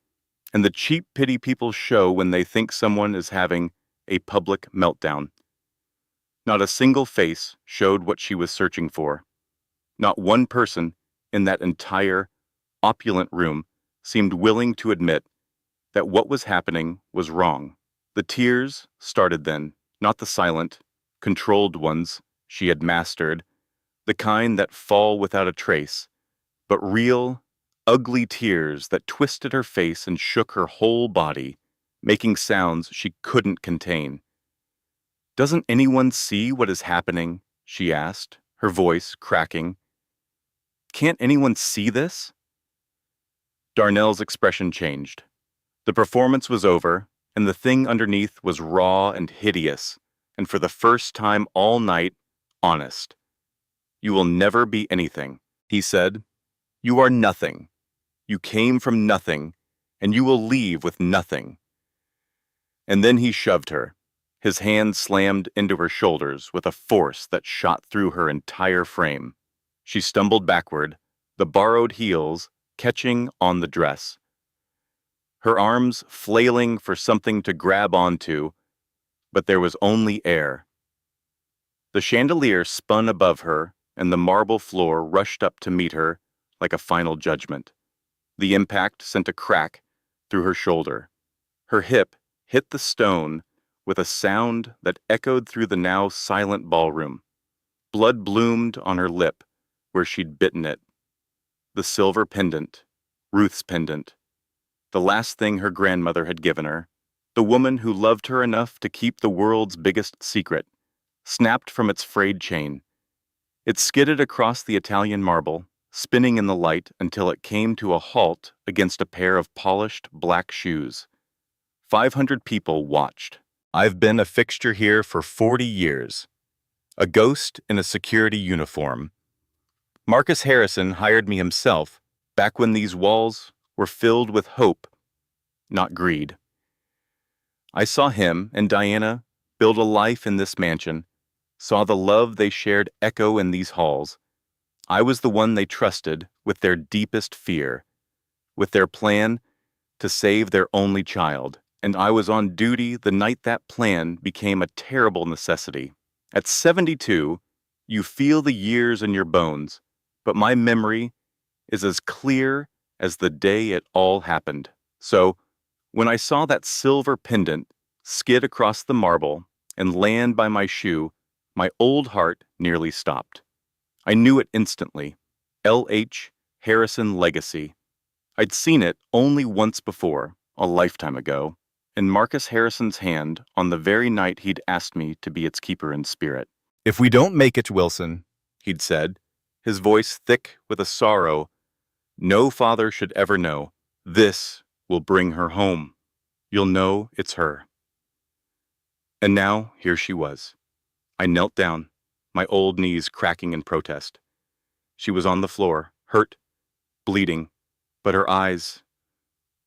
and the cheap pity people show when they think someone is having a public meltdown. Not a single face showed what she was searching for. Not one person in that entire, opulent room seemed willing to admit that what was happening was wrong. The tears started then, not the silent, controlled ones she had mastered, the kind that fall without a trace, but real, ugly tears that twisted her face and shook her whole body, making sounds she couldn't contain. "Doesn't anyone see what is happening?" she asked, her voice cracking. "Can't anyone see this?" Darnell's expression changed. The performance was over, and the thing underneath was raw and hideous, and for the first time all night, honest. "You will never be anything," he said. "You are nothing. You came from nothing, and you will leave with nothing." And then he shoved her. His hand slammed into her shoulders with a force that shot through her entire frame. She stumbled backward, the borrowed heels catching on the dress. Her arms flailing for something to grab onto, but there was only air. The chandelier spun above her, and the marble floor rushed up to meet her like a final judgment. The impact sent a crack through her shoulder. Her hip hit the stone with a sound that echoed through the now silent ballroom. Blood bloomed on her lip where she'd bitten it. The silver pendant, Ruth's pendant, the last thing her grandmother had given her, the woman who loved her enough to keep the world's biggest secret, snapped from its frayed chain. It skidded across the Italian marble, spinning in the light until it came to a halt against a pair of polished black shoes. 500 people watched. I've been a fixture here for 40 years. A ghost in a security uniform. Marcus Harrison hired me himself back when these walls were filled with hope, not greed. I saw him and Diana build a life in this mansion, saw the love they shared echo in these halls. I was the one they trusted with their deepest fear, with their plan to save their only child, and I was on duty the night that plan became a terrible necessity. At 72, you feel the years in your bones, but my memory is as clear as the day it all happened. So, when I saw that silver pendant skid across the marble and land by my shoe, my old heart nearly stopped. I knew it instantly. L.H. Harrison Legacy. I'd seen it only once before, a lifetime ago, in Marcus Harrison's hand on the very night he'd asked me to be its keeper in spirit. "If we don't make it, Wilson," he'd said, his voice thick with a sorrow no father should ever know, "this will bring her home. You'll know it's her." And now, here she was. I knelt down, my old knees cracking in protest. She was on the floor, hurt, bleeding, but her eyes,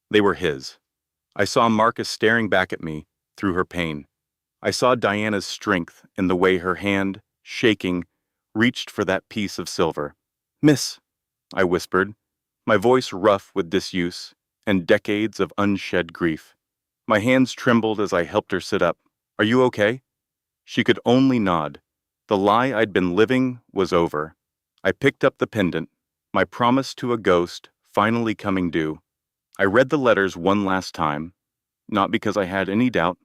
they were his. I saw Marcus staring back at me through her pain. I saw Diana's strength in the way her hand, shaking, reached for that piece of silver. "Miss," I whispered, my voice rough with disuse and decades of unshed grief. My hands trembled as I helped her sit up. "Are you okay?" She could only nod. The lie I'd been living was over. I picked up the pendant, my promise to a ghost finally coming due. I read the letters one last time, not because I had any doubt,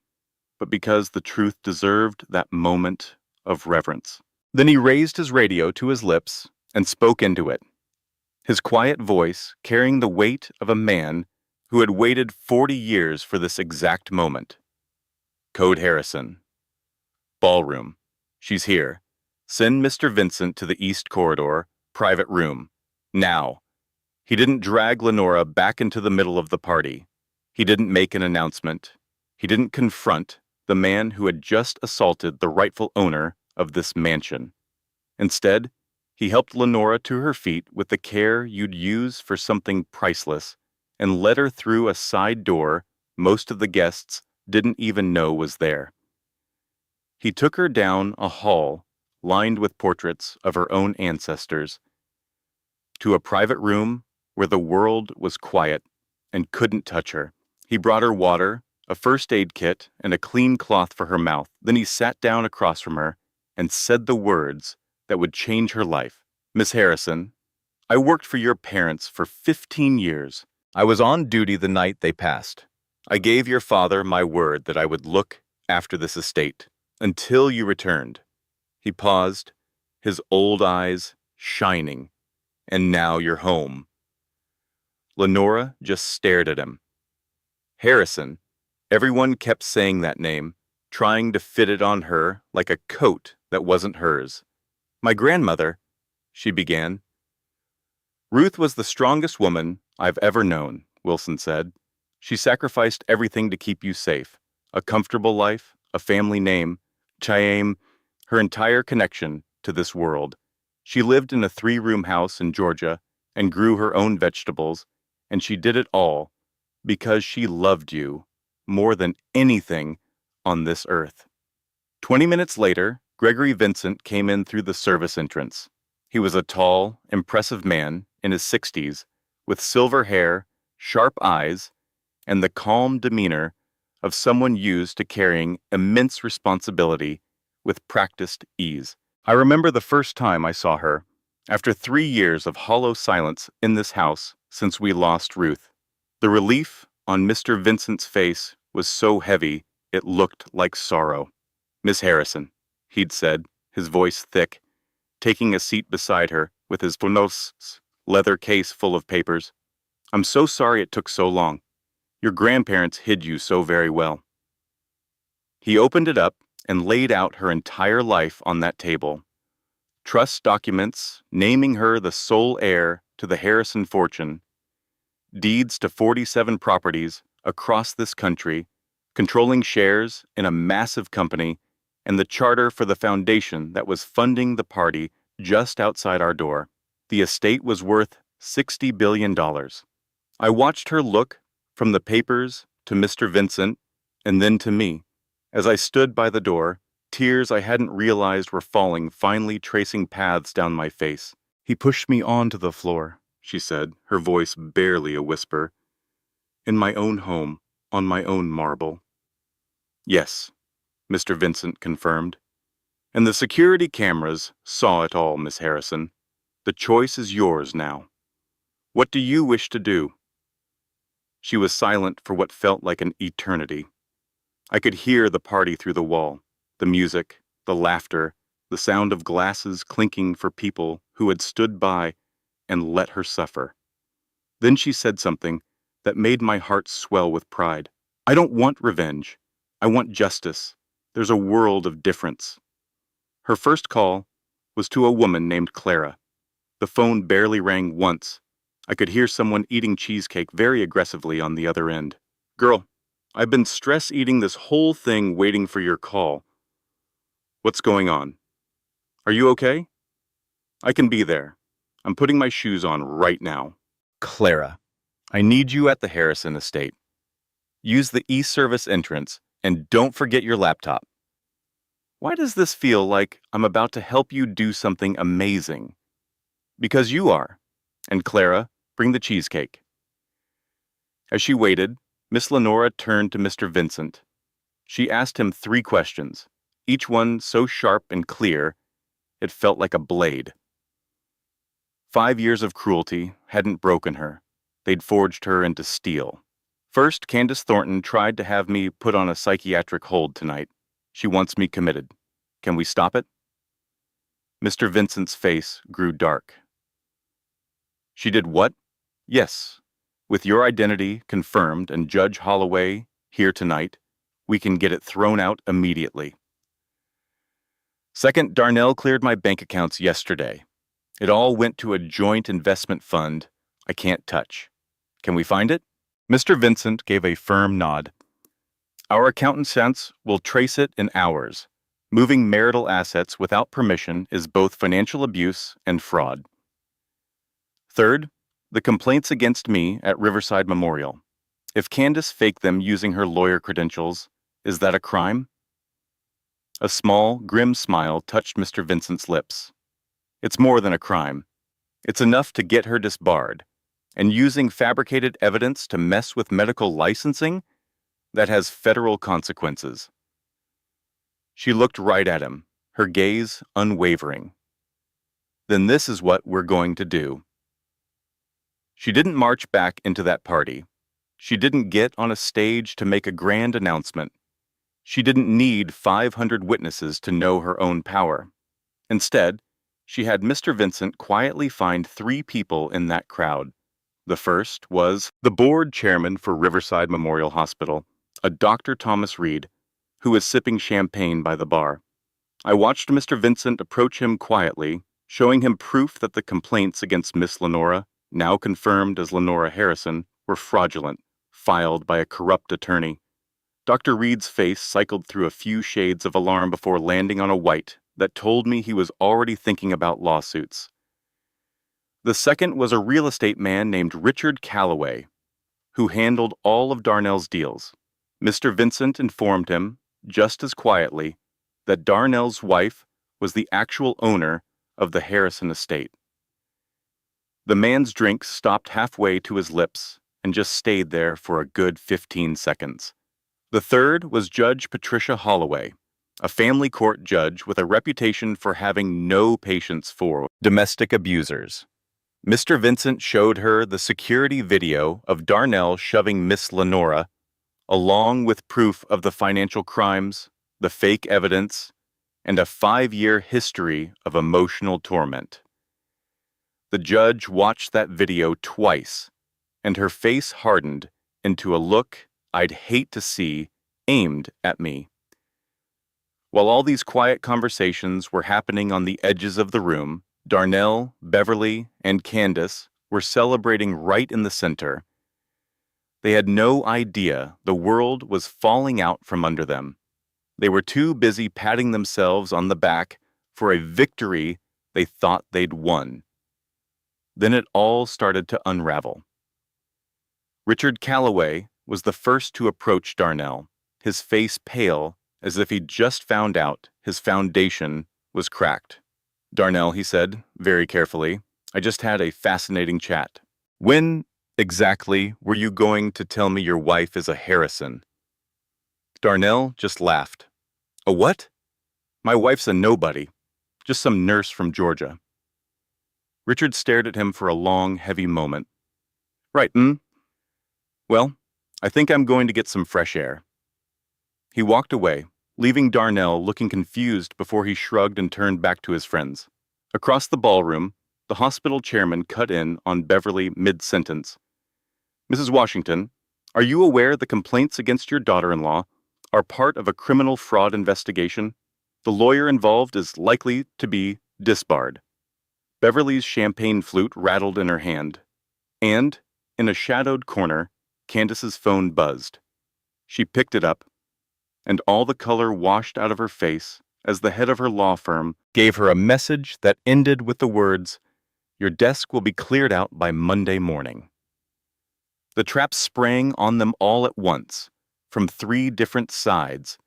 but because the truth deserved that moment of reverence. Then he raised his radio to his lips and spoke into it, his quiet voice carrying the weight of a man who had waited 40 years for this exact moment. "Code Harrison. Ballroom. She's here. Send Mr. Vincent to the East Corridor, private room. Now." He didn't drag Lenora back into the middle of the party. He didn't make an announcement. He didn't confront the man who had just assaulted the rightful owner of this mansion. Instead, he helped Lenora to her feet with the care you'd use for something priceless and led her through a side door most of the guests didn't even know was there. He took her down a hall lined with portraits of her own ancestors to a private room where the world was quiet and couldn't touch her. He brought her water, a first aid kit, and a clean cloth for her mouth. Then he sat down across from her and said the words that would change her life. Miss Harrison, I worked for your parents for 15 years. I was on duty the night they passed. I gave your father my word that I would look after this estate until you returned. He paused, his old eyes shining. And now you're home. Lenora just stared at him. Harrison. Everyone kept saying that name, trying to fit it on her like a coat that wasn't hers. My grandmother, she began. Ruth was the strongest woman I've ever known, Wilson said. She sacrificed everything to keep you safe. A comfortable life, a family name, Chaim, her entire connection to this world. She lived in a 3-room house in Georgia and grew her own vegetables, and she did it all because she loved you more than anything on this earth. 20 minutes later, Gregory Vincent came in through the service entrance. He was a tall, impressive man in his 60s, with silver hair, sharp eyes, and the calm demeanor of someone used to carrying immense responsibility with practiced ease. I remember the first time I saw her, after 3 years of hollow silence in this house since we lost Ruth. The relief on Mr. Vincent's face was so heavy it looked like sorrow. Miss Harrison, he'd said, his voice thick, taking a seat beside her with his phonos leather case full of papers. I'm so sorry it took so long. Your grandparents hid you so very well. He opened it up and laid out her entire life on that table. Trust documents naming her the sole heir to the Harrison fortune, deeds to 47 properties across this country, controlling shares in a massive company, and the charter for the foundation that was funding the party just outside our door. The estate was worth $60 billion. I watched her look from the papers to Mr. Vincent and then to me. As I stood by the door, tears I hadn't realized were falling, finally tracing paths down my face. He pushed me onto the floor, she said, her voice barely a whisper. In my own home, on my own marble. Yes, Mr. Vincent confirmed. And the security cameras saw it all, Miss Harrison. The choice is yours now. What do you wish to do? She was silent for what felt like an eternity. I could hear the party through the wall, the music, the laughter, the sound of glasses clinking for people who had stood by and let her suffer. Then she said something that made my heart swell with pride. I don't want revenge. I want justice. There's a world of difference. Her first call was to a woman named Clara. The phone barely rang once. I could hear someone eating cheesecake very aggressively on the other end. Girl, I've been stress eating this whole thing waiting for your call. What's going on? Are you okay? I can be there. I'm putting my shoes on right now. Clara, I need you at the Harrison estate. Use the e-service entrance and don't forget your laptop. Why does this feel like I'm about to help you do something amazing? Because you are. And Clara, bring the cheesecake. As she waited, Miss Lenora turned to Mr. Vincent. She asked him 3 questions, each one so sharp and clear, it felt like a blade. 5 years of cruelty hadn't broken her. They'd forged her into steel. First, Candace Thornton tried to have me put on a psychiatric hold tonight. She wants me committed. Can we stop it? Mr. Vincent's face grew dark. She did what? Yes. With your identity confirmed and Judge Holloway here tonight, we can get it thrown out immediately. Second, Darnell cleared my bank accounts yesterday. It all went to a joint investment fund I can't touch. Can we find it? Mr. Vincent gave a firm nod. Our accountant sense will trace it in hours. Moving marital assets without permission is both financial abuse and fraud. Third, the complaints against me at Riverside Memorial. If Candace faked them using her lawyer credentials, is that a crime? A small, grim smile touched Mr. Vincent's lips. It's more than a crime. It's enough to get her disbarred. And using fabricated evidence to mess with medical licensing? That has federal consequences. She looked right at him, her gaze unwavering. Then this is what we're going to do. She didn't march back into that party. She didn't get on a stage to make a grand announcement. She didn't need 500 witnesses to know her own power. Instead, she had Mr. Vincent quietly find 3 people in that crowd. The first was the board chairman for Riverside Memorial Hospital, a Dr. Thomas Reed, who was sipping champagne by the bar. I watched Mr. Vincent approach him quietly, showing him proof that the complaints against Miss Lenora, now confirmed as Lenora Harrison, were fraudulent, filed by a corrupt attorney. Dr. Reed's face cycled through a few shades of alarm before landing on a white that told me he was already thinking about lawsuits. The second was a real estate man named Richard Calloway, who handled all of Darnell's deals. Mr. Vincent informed him, just as quietly, that Darnell's wife was the actual owner of the Harrison estate. The man's drink stopped halfway to his lips and just stayed there for a good 15 seconds. The third was Judge Patricia Holloway, a family court judge with a reputation for having no patience for domestic abusers. Mr. Vincent showed her the security video of Darnell shoving Miss Lenora, along with proof of the financial crimes, the fake evidence, and a 5-year history of emotional torment. The judge watched that video twice, and her face hardened into a look I'd hate to see aimed at me. While all these quiet conversations were happening on the edges of the room, Darnell, Beverly, and Candace were celebrating right in the center. They had no idea the world was falling out from under them. They were too busy patting themselves on the back for a victory they thought they'd won. Then it all started to unravel. Richard Calloway was the first to approach Darnell, his face pale as if he'd just found out his foundation was cracked. Darnell, he said, very carefully, I just had a fascinating chat. When exactly were you going to tell me your wife is a Harrison? Darnell just laughed. A what? My wife's a nobody, just some nurse from Georgia. Richard stared at him for a long, heavy moment. Right, Well, I think I'm going to get some fresh air. He walked away, leaving Darnell looking confused before he shrugged and turned back to his friends. Across the ballroom, the hospital chairman cut in on Beverly mid-sentence. Mrs. Washington, are you aware the complaints against your daughter-in-law are part of a criminal fraud investigation? The lawyer involved is likely to be disbarred. Beverly's champagne flute rattled in her hand, and, in a shadowed corner, Candace's phone buzzed. She picked it up, and all the color washed out of her face as the head of her law firm gave her a message that ended with the words, "Your desk will be cleared out by Monday morning." The trap sprang on them all at once, from 3 different sides,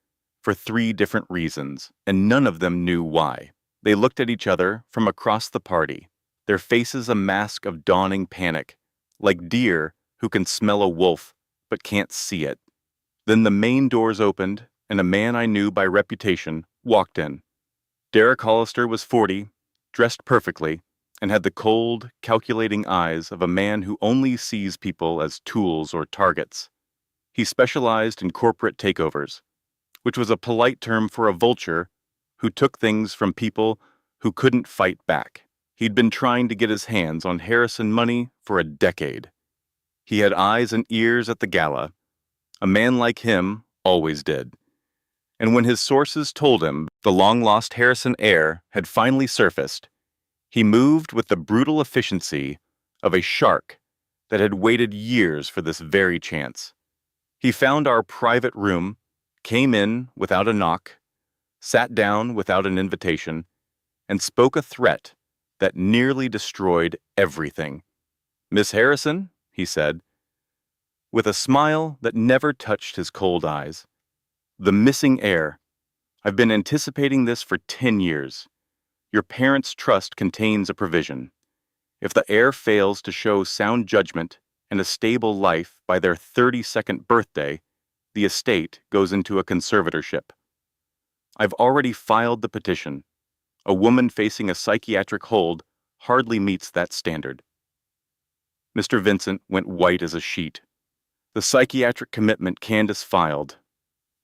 for 3 different reasons, and none of them knew why. They looked at each other from across the party, their faces a mask of dawning panic, like deer who can smell a wolf but can't see it. Then the main doors opened, and a man I knew by reputation walked in. Derek Hollister was 40, dressed perfectly, and had the cold, calculating eyes of a man who only sees people as tools or targets. He specialized in corporate takeovers, which was a polite term for a vulture who took things from people who couldn't fight back. He'd been trying to get his hands on Harrison money for a decade. He had eyes and ears at the gala. A man like him always did. And when his sources told him the long-lost Harrison heir had finally surfaced, he moved with the brutal efficiency of a shark that had waited years for this very chance. He found our private room, came in without a knock, sat down without an invitation, and spoke a threat that nearly destroyed everything. "Miss Harrison," he said, with a smile that never touched his cold eyes, "the missing heir. I've been anticipating this for 10 years. Your parents' trust contains a provision. If the heir fails to show sound judgment and a stable life by their 32nd birthday, the estate goes into a conservatorship. I've already filed the petition. A woman facing a psychiatric hold hardly meets that standard." Mr. Vincent went white as a sheet. The psychiatric commitment Candace filed.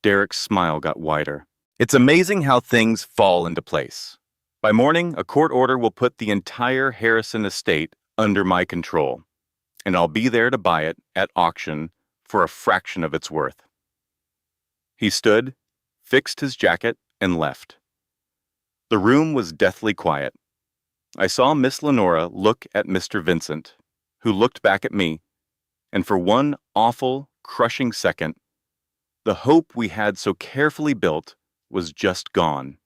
Derek's smile got wider. "It's amazing how things fall into place. By morning, a court order will put the entire Harrison estate under my control, and I'll be there to buy it at auction for a fraction of its worth." He stood, fixed his jacket, and left. The room was deathly quiet. I saw Miss Lenora look at Mr. Vincent, who looked back at me, and for one awful, crushing second, the hope we had so carefully built was just gone.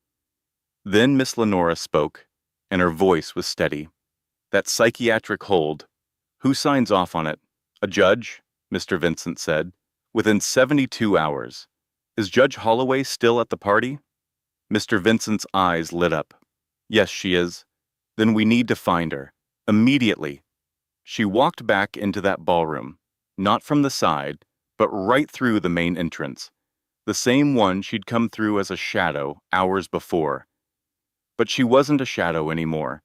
Then Miss Lenora spoke, and her voice was steady. "That psychiatric hold, who signs off on it?" "A judge," Mr. Vincent said, "within 72 hours. Is Judge Holloway still at the party?" Mr. Vincent's eyes lit up. "Yes, she is. Then we need to find her. Immediately." She walked back into that ballroom, not from the side, but right through the main entrance, the same one she'd come through as a shadow hours before. But she wasn't a shadow anymore.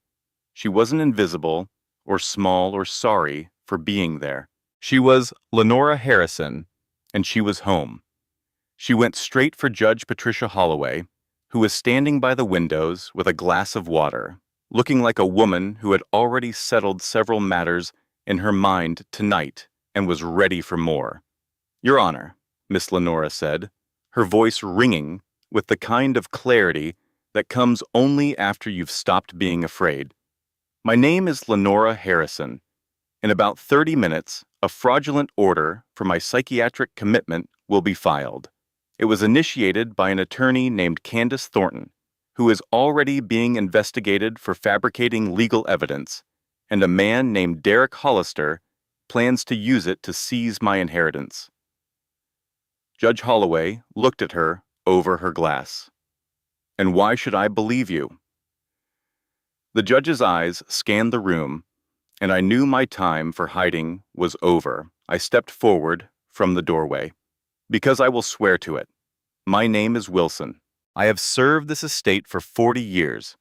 She wasn't invisible, or small, or sorry for being there. She was Lenora Harrison, and she was home. She went straight for Judge Patricia Holloway, who was standing by the windows with a glass of water, looking like a woman who had already settled several matters in her mind tonight and was ready for more. "Your Honor," Miss Lenora said, her voice ringing with the kind of clarity that comes only after you've stopped being afraid. "My name is Lenora Harrison. In about 30 minutes, a fraudulent order for my psychiatric commitment will be filed. It was initiated by an attorney named Candace Thornton, who is already being investigated for fabricating legal evidence, and a man named Derek Hollister plans to use it to seize my inheritance." Judge Holloway looked at her over her glass. "And why should I believe you?" The judge's eyes scanned the room, and I knew my time for hiding was over. I stepped forward from the doorway. "Because I will swear to it. My name is Wilson. I have served this estate for 40 years,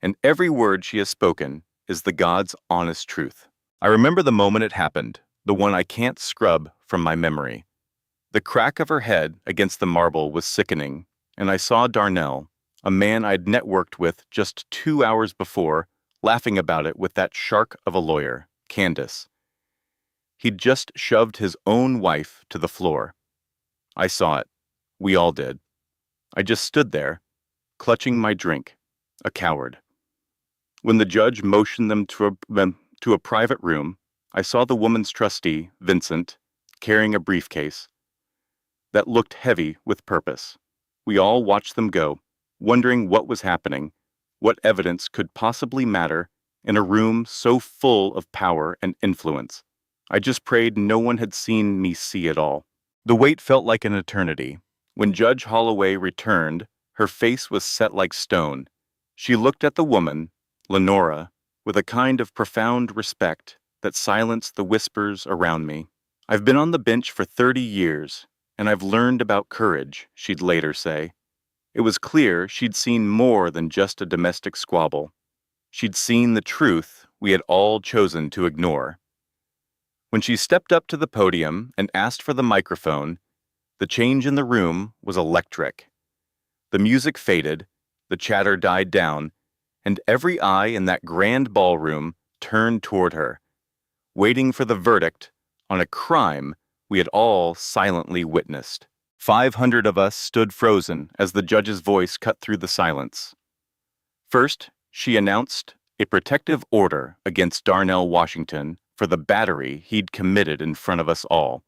and every word she has spoken is the God's honest truth. I remember the moment it happened, the one I can't scrub from my memory. The crack of her head against the marble was sickening, and I saw Darnell, a man I'd networked with just 2 hours before, laughing about it with that shark of a lawyer, Candace. He'd just shoved his own wife to the floor. I saw it. We all did. I just stood there, clutching my drink, a coward. When the judge motioned them to a private room, I saw the woman's trustee, Vincent, carrying a briefcase that looked heavy with purpose. We all watched them go, wondering what was happening, what evidence could possibly matter in a room so full of power and influence. I just prayed no one had seen me see it all. The wait felt like an eternity. When Judge Holloway returned, her face was set like stone. She looked at the woman, Lenora, with a kind of profound respect that silenced the whispers around me. "I've been on the bench for 30 years, and I've learned about courage," she'd later say. It was clear she'd seen more than just a domestic squabble. She'd seen the truth we had all chosen to ignore. When she stepped up to the podium and asked for the microphone, the change in the room was electric. The music faded, the chatter died down, and every eye in that grand ballroom turned toward her, waiting for the verdict on a crime we had all silently witnessed. 500 of us stood frozen as the judge's voice cut through the silence. First, she announced a protective order against Darnell Washington for the battery he'd committed in front of us all.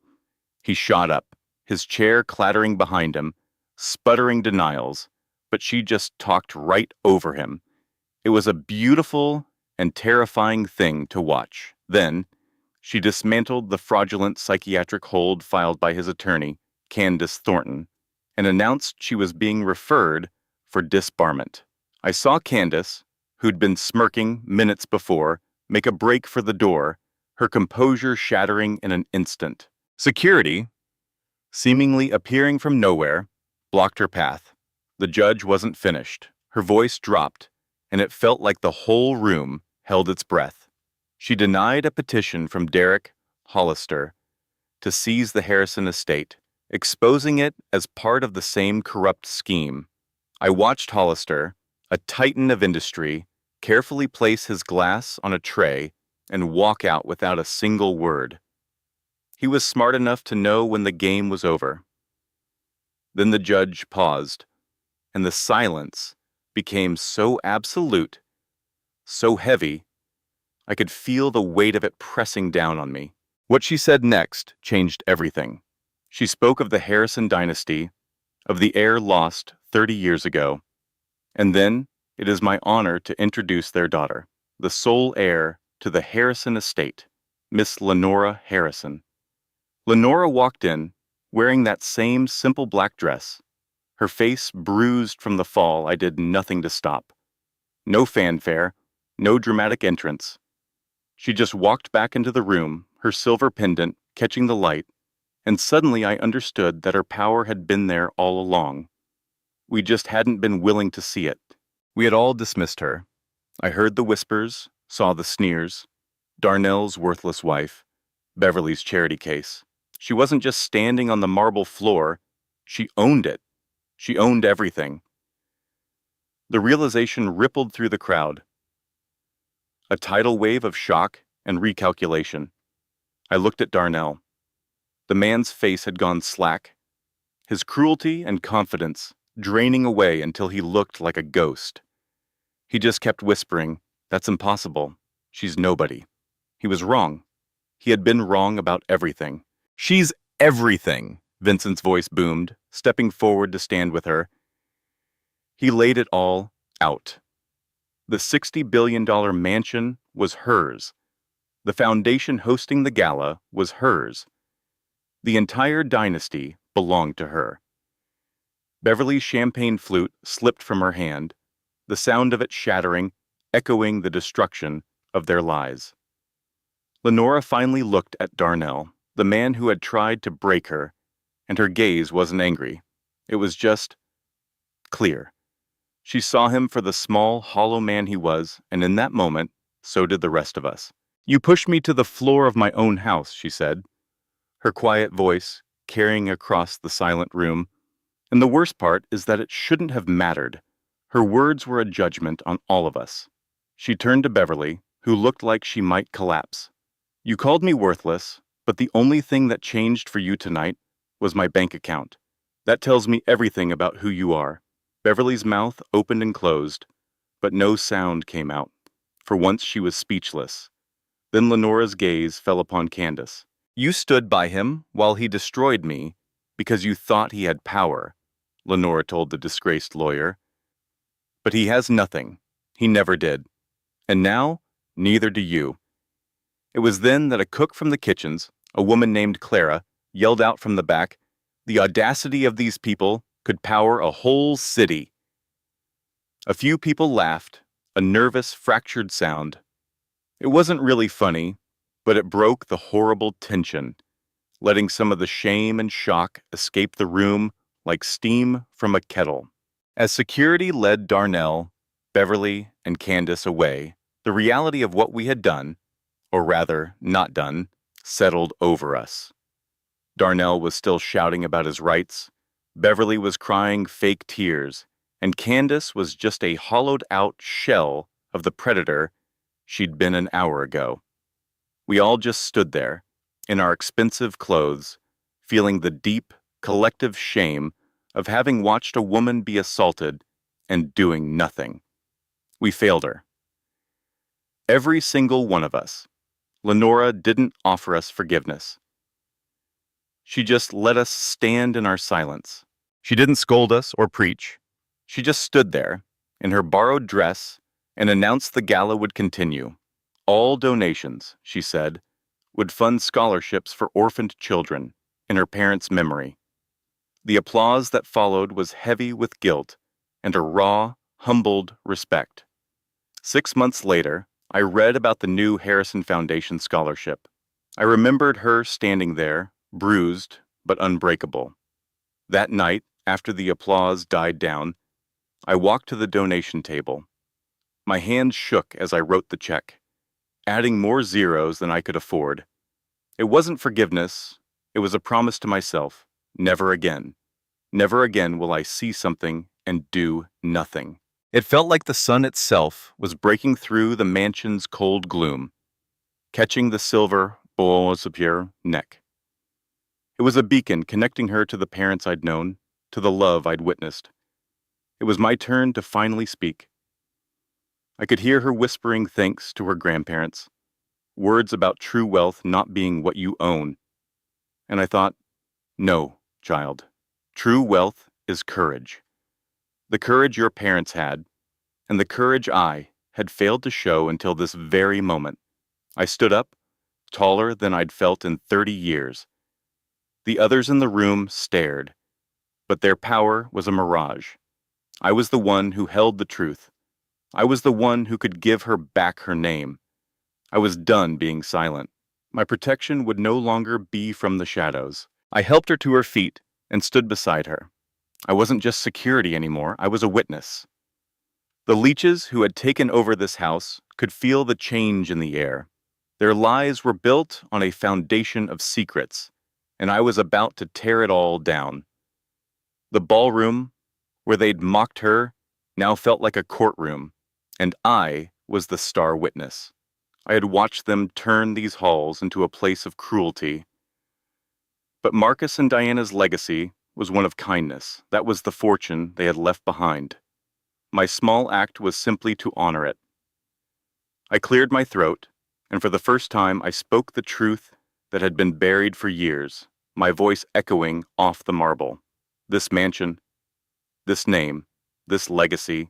He shot up, his chair clattering behind him, sputtering denials, but she just talked right over him. It was a beautiful and terrifying thing to watch. Then, she dismantled the fraudulent psychiatric hold filed by his attorney, Candace Thornton, and announced she was being referred for disbarment. I saw Candace, who'd been smirking minutes before, make a break for the door, her composure shattering in an instant. Security, seemingly appearing from nowhere, blocked her path. The judge wasn't finished. Her voice dropped, and it felt like the whole room held its breath. She denied a petition from Derek Hollister to seize the Harrison estate, exposing it as part of the same corrupt scheme. I watched Hollister, a titan of industry, carefully place his glass on a tray and walk out without a single word. He was smart enough to know when the game was over. Then the judge paused, and the silence became so absolute, so heavy, I could feel the weight of it pressing down on me. What she said next changed everything. She spoke of the Harrison dynasty, of the heir lost 30 years ago, and then it is my honor to introduce their daughter, the sole heir to the Harrison estate, Miss Lenora Harrison. Lenora walked in, wearing that same simple black dress, her face bruised from the fall I did nothing to stop. No fanfare, no dramatic entrance. She just walked back into the room, her silver pendant catching the light, and suddenly I understood that her power had been there all along. We just hadn't been willing to see it. We had all dismissed her. I heard the whispers, saw the sneers. Darnell's worthless wife, Beverly's charity case. She wasn't just standing on the marble floor, she owned it. She owned everything. The realization rippled through the crowd. A tidal wave of shock and recalculation. I looked at Darnell. The man's face had gone slack, his cruelty and confidence draining away until he looked like a ghost. He just kept whispering, "That's impossible. She's nobody." He was wrong. He had been wrong about everything. "She's everything," Vincent's voice boomed, stepping forward to stand with her. He laid it all out. The $60 billion mansion was hers. The foundation hosting the gala was hers. The entire dynasty belonged to her. Beverly's champagne flute slipped from her hand, the sound of it shattering, echoing the destruction of their lies. Lenora finally looked at Darnell, the man who had tried to break her, and her gaze wasn't angry. It was just clear. She saw him for the small, hollow man he was, and in that moment, so did the rest of us. "You pushed me to the floor of my own house," she said, her quiet voice carrying across the silent room. And the worst part is that it shouldn't have mattered. Her words were a judgment on all of us. She turned to Beverly, who looked like she might collapse. "You called me worthless, but the only thing that changed for you tonight was my bank account. That tells me everything about who you are." Beverly's mouth opened and closed, but no sound came out. For once she was speechless. Then Lenora's gaze fell upon Candace. "You stood by him while he destroyed me because you thought he had power," Lenora told the disgraced lawyer. "But he has nothing. He never did. And now, neither do you." It was then that a cook from the kitchens, a woman named Clara, yelled out from the back, "The audacity of these people could power a whole city." A few people laughed, a nervous, fractured sound. It wasn't really funny, but it broke the horrible tension, letting some of the shame and shock escape the room like steam from a kettle. As security led Darnell, Beverly, and Candace away, the reality of what we had done, or rather not done, settled over us. Darnell was still shouting about his rights, Beverly was crying fake tears, and Candace was just a hollowed-out shell of the predator she'd been an hour ago. We all just stood there, in our expensive clothes, feeling the deep, collective shame of having watched a woman be assaulted and doing nothing. We failed her. Every single one of us. Lenora didn't offer us forgiveness. She just let us stand in our silence. She didn't scold us or preach. She just stood there, in her borrowed dress, and announced the gala would continue. All donations, she said, would fund scholarships for orphaned children in her parents' memory. The applause that followed was heavy with guilt and a raw, humbled respect. 6 months later, I read about the new Harrison Foundation scholarship. I remembered her standing there, bruised but unbreakable. That night, after the applause died down, I walked to the donation table. My hands shook as I wrote the check, adding more zeros than I could afford. It wasn't forgiveness, it was a promise to myself, never again. Never again will I see something and do nothing. It felt like the sun itself was breaking through the mansion's cold gloom, catching the silver Bois-Sapir neck. It was a beacon connecting her to the parents I'd known, to the love I'd witnessed. It was my turn to finally speak. I could hear her whispering thanks to her grandparents, words about true wealth not being what you own. And I thought, no, child, true wealth is courage. The courage your parents had, and the courage I had failed to show until this very moment. I stood up, taller than I'd felt in 30 years. The others in the room stared, but their power was a mirage. I was the one who held the truth. I was the one who could give her back her name. I was done being silent. My protection would no longer be from the shadows. I helped her to her feet and stood beside her. I wasn't just security anymore, I was a witness. The leeches who had taken over this house could feel the change in the air. Their lies were built on a foundation of secrets, and I was about to tear it all down. The ballroom, where they'd mocked her, now felt like a courtroom, and I was the star witness. I had watched them turn these halls into a place of cruelty. But Marcus and Diana's legacy was one of kindness. That was the fortune they had left behind. My small act was simply to honor it. I cleared my throat, and for the first time I spoke the truth that had been buried for years, my voice echoing off the marble. This mansion, this name, this legacy,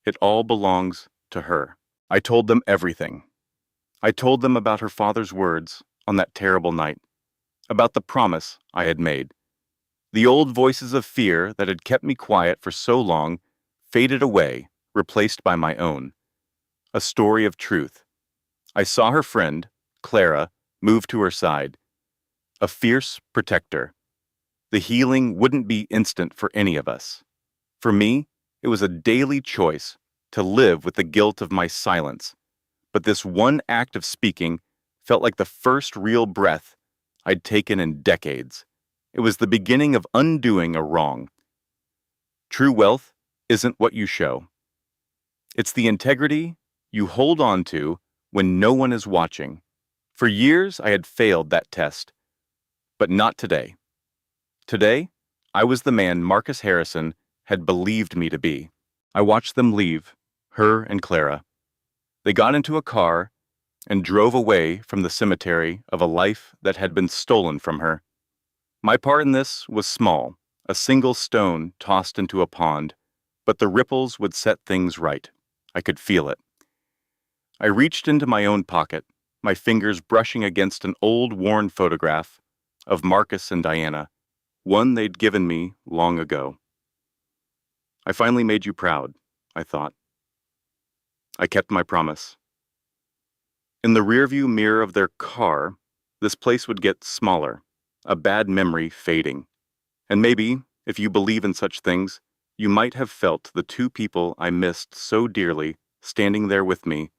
it all belongs to her. I told them everything. I told them about her father's words on that terrible night, about the promise I had made. The old voices of fear that had kept me quiet for so long faded away, replaced by my own. A story of truth. I saw her friend, Clara, move to her side. A fierce protector. The healing wouldn't be instant for any of us. For me, it was a daily choice to live with the guilt of my silence. But this one act of speaking felt like the first real breath I'd taken in decades. It was the beginning of undoing a wrong. True wealth isn't what you show. It's the integrity you hold on to when no one is watching. For years, I had failed that test. But not today. Today, I was the man Marcus Harrison had believed me to be. I watched them leave, her and Clara. They got into a car and drove away from the cemetery of a life that had been stolen from her. My part in this was small, a single stone tossed into a pond, but the ripples would set things right. I could feel it. I reached into my own pocket, my fingers brushing against an old worn photograph of Marcus and Diana, one they'd given me long ago. I finally made you proud, I thought. I kept my promise. In the rearview mirror of their car, this place would get smaller, a bad memory fading. And maybe, if you believe in such things, you might have felt the two people I missed so dearly standing there with me,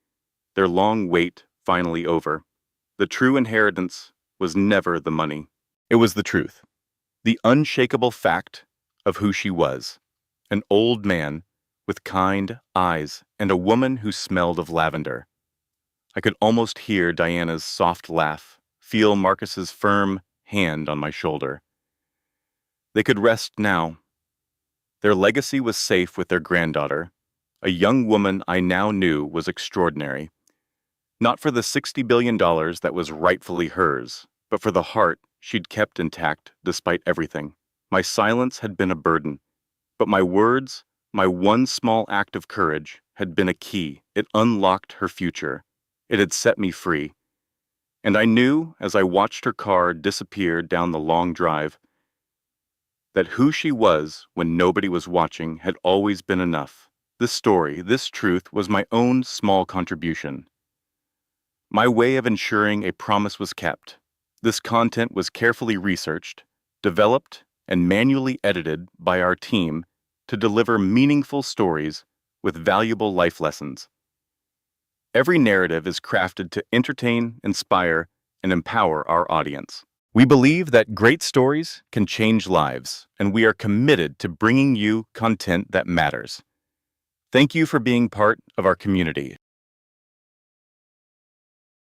their long wait finally over. The true inheritance was never the money. It was the truth, the unshakable fact of who she was, an old man with kind eyes and a woman who smelled of lavender. I could almost hear Diana's soft laugh, feel Marcus's firm hand on my shoulder. They could rest now. Their legacy was safe with their granddaughter, a young woman I now knew was extraordinary. Not for the $60 billion that was rightfully hers, but for the heart she'd kept intact despite everything. My silence had been a burden, but my words, my one small act of courage, had been a key. It unlocked her future. It had set me free. And I knew, as I watched her car disappear down the long drive, that who she was when nobody was watching had always been enough. This story, this truth, was my own small contribution. My way of ensuring a promise was kept. This content was carefully researched, developed, and manually edited by our team to deliver meaningful stories with valuable life lessons. Every narrative is crafted to entertain, inspire, and empower our audience. We believe that great stories can change lives, and we are committed to bringing you content that matters. Thank you for being part of our community.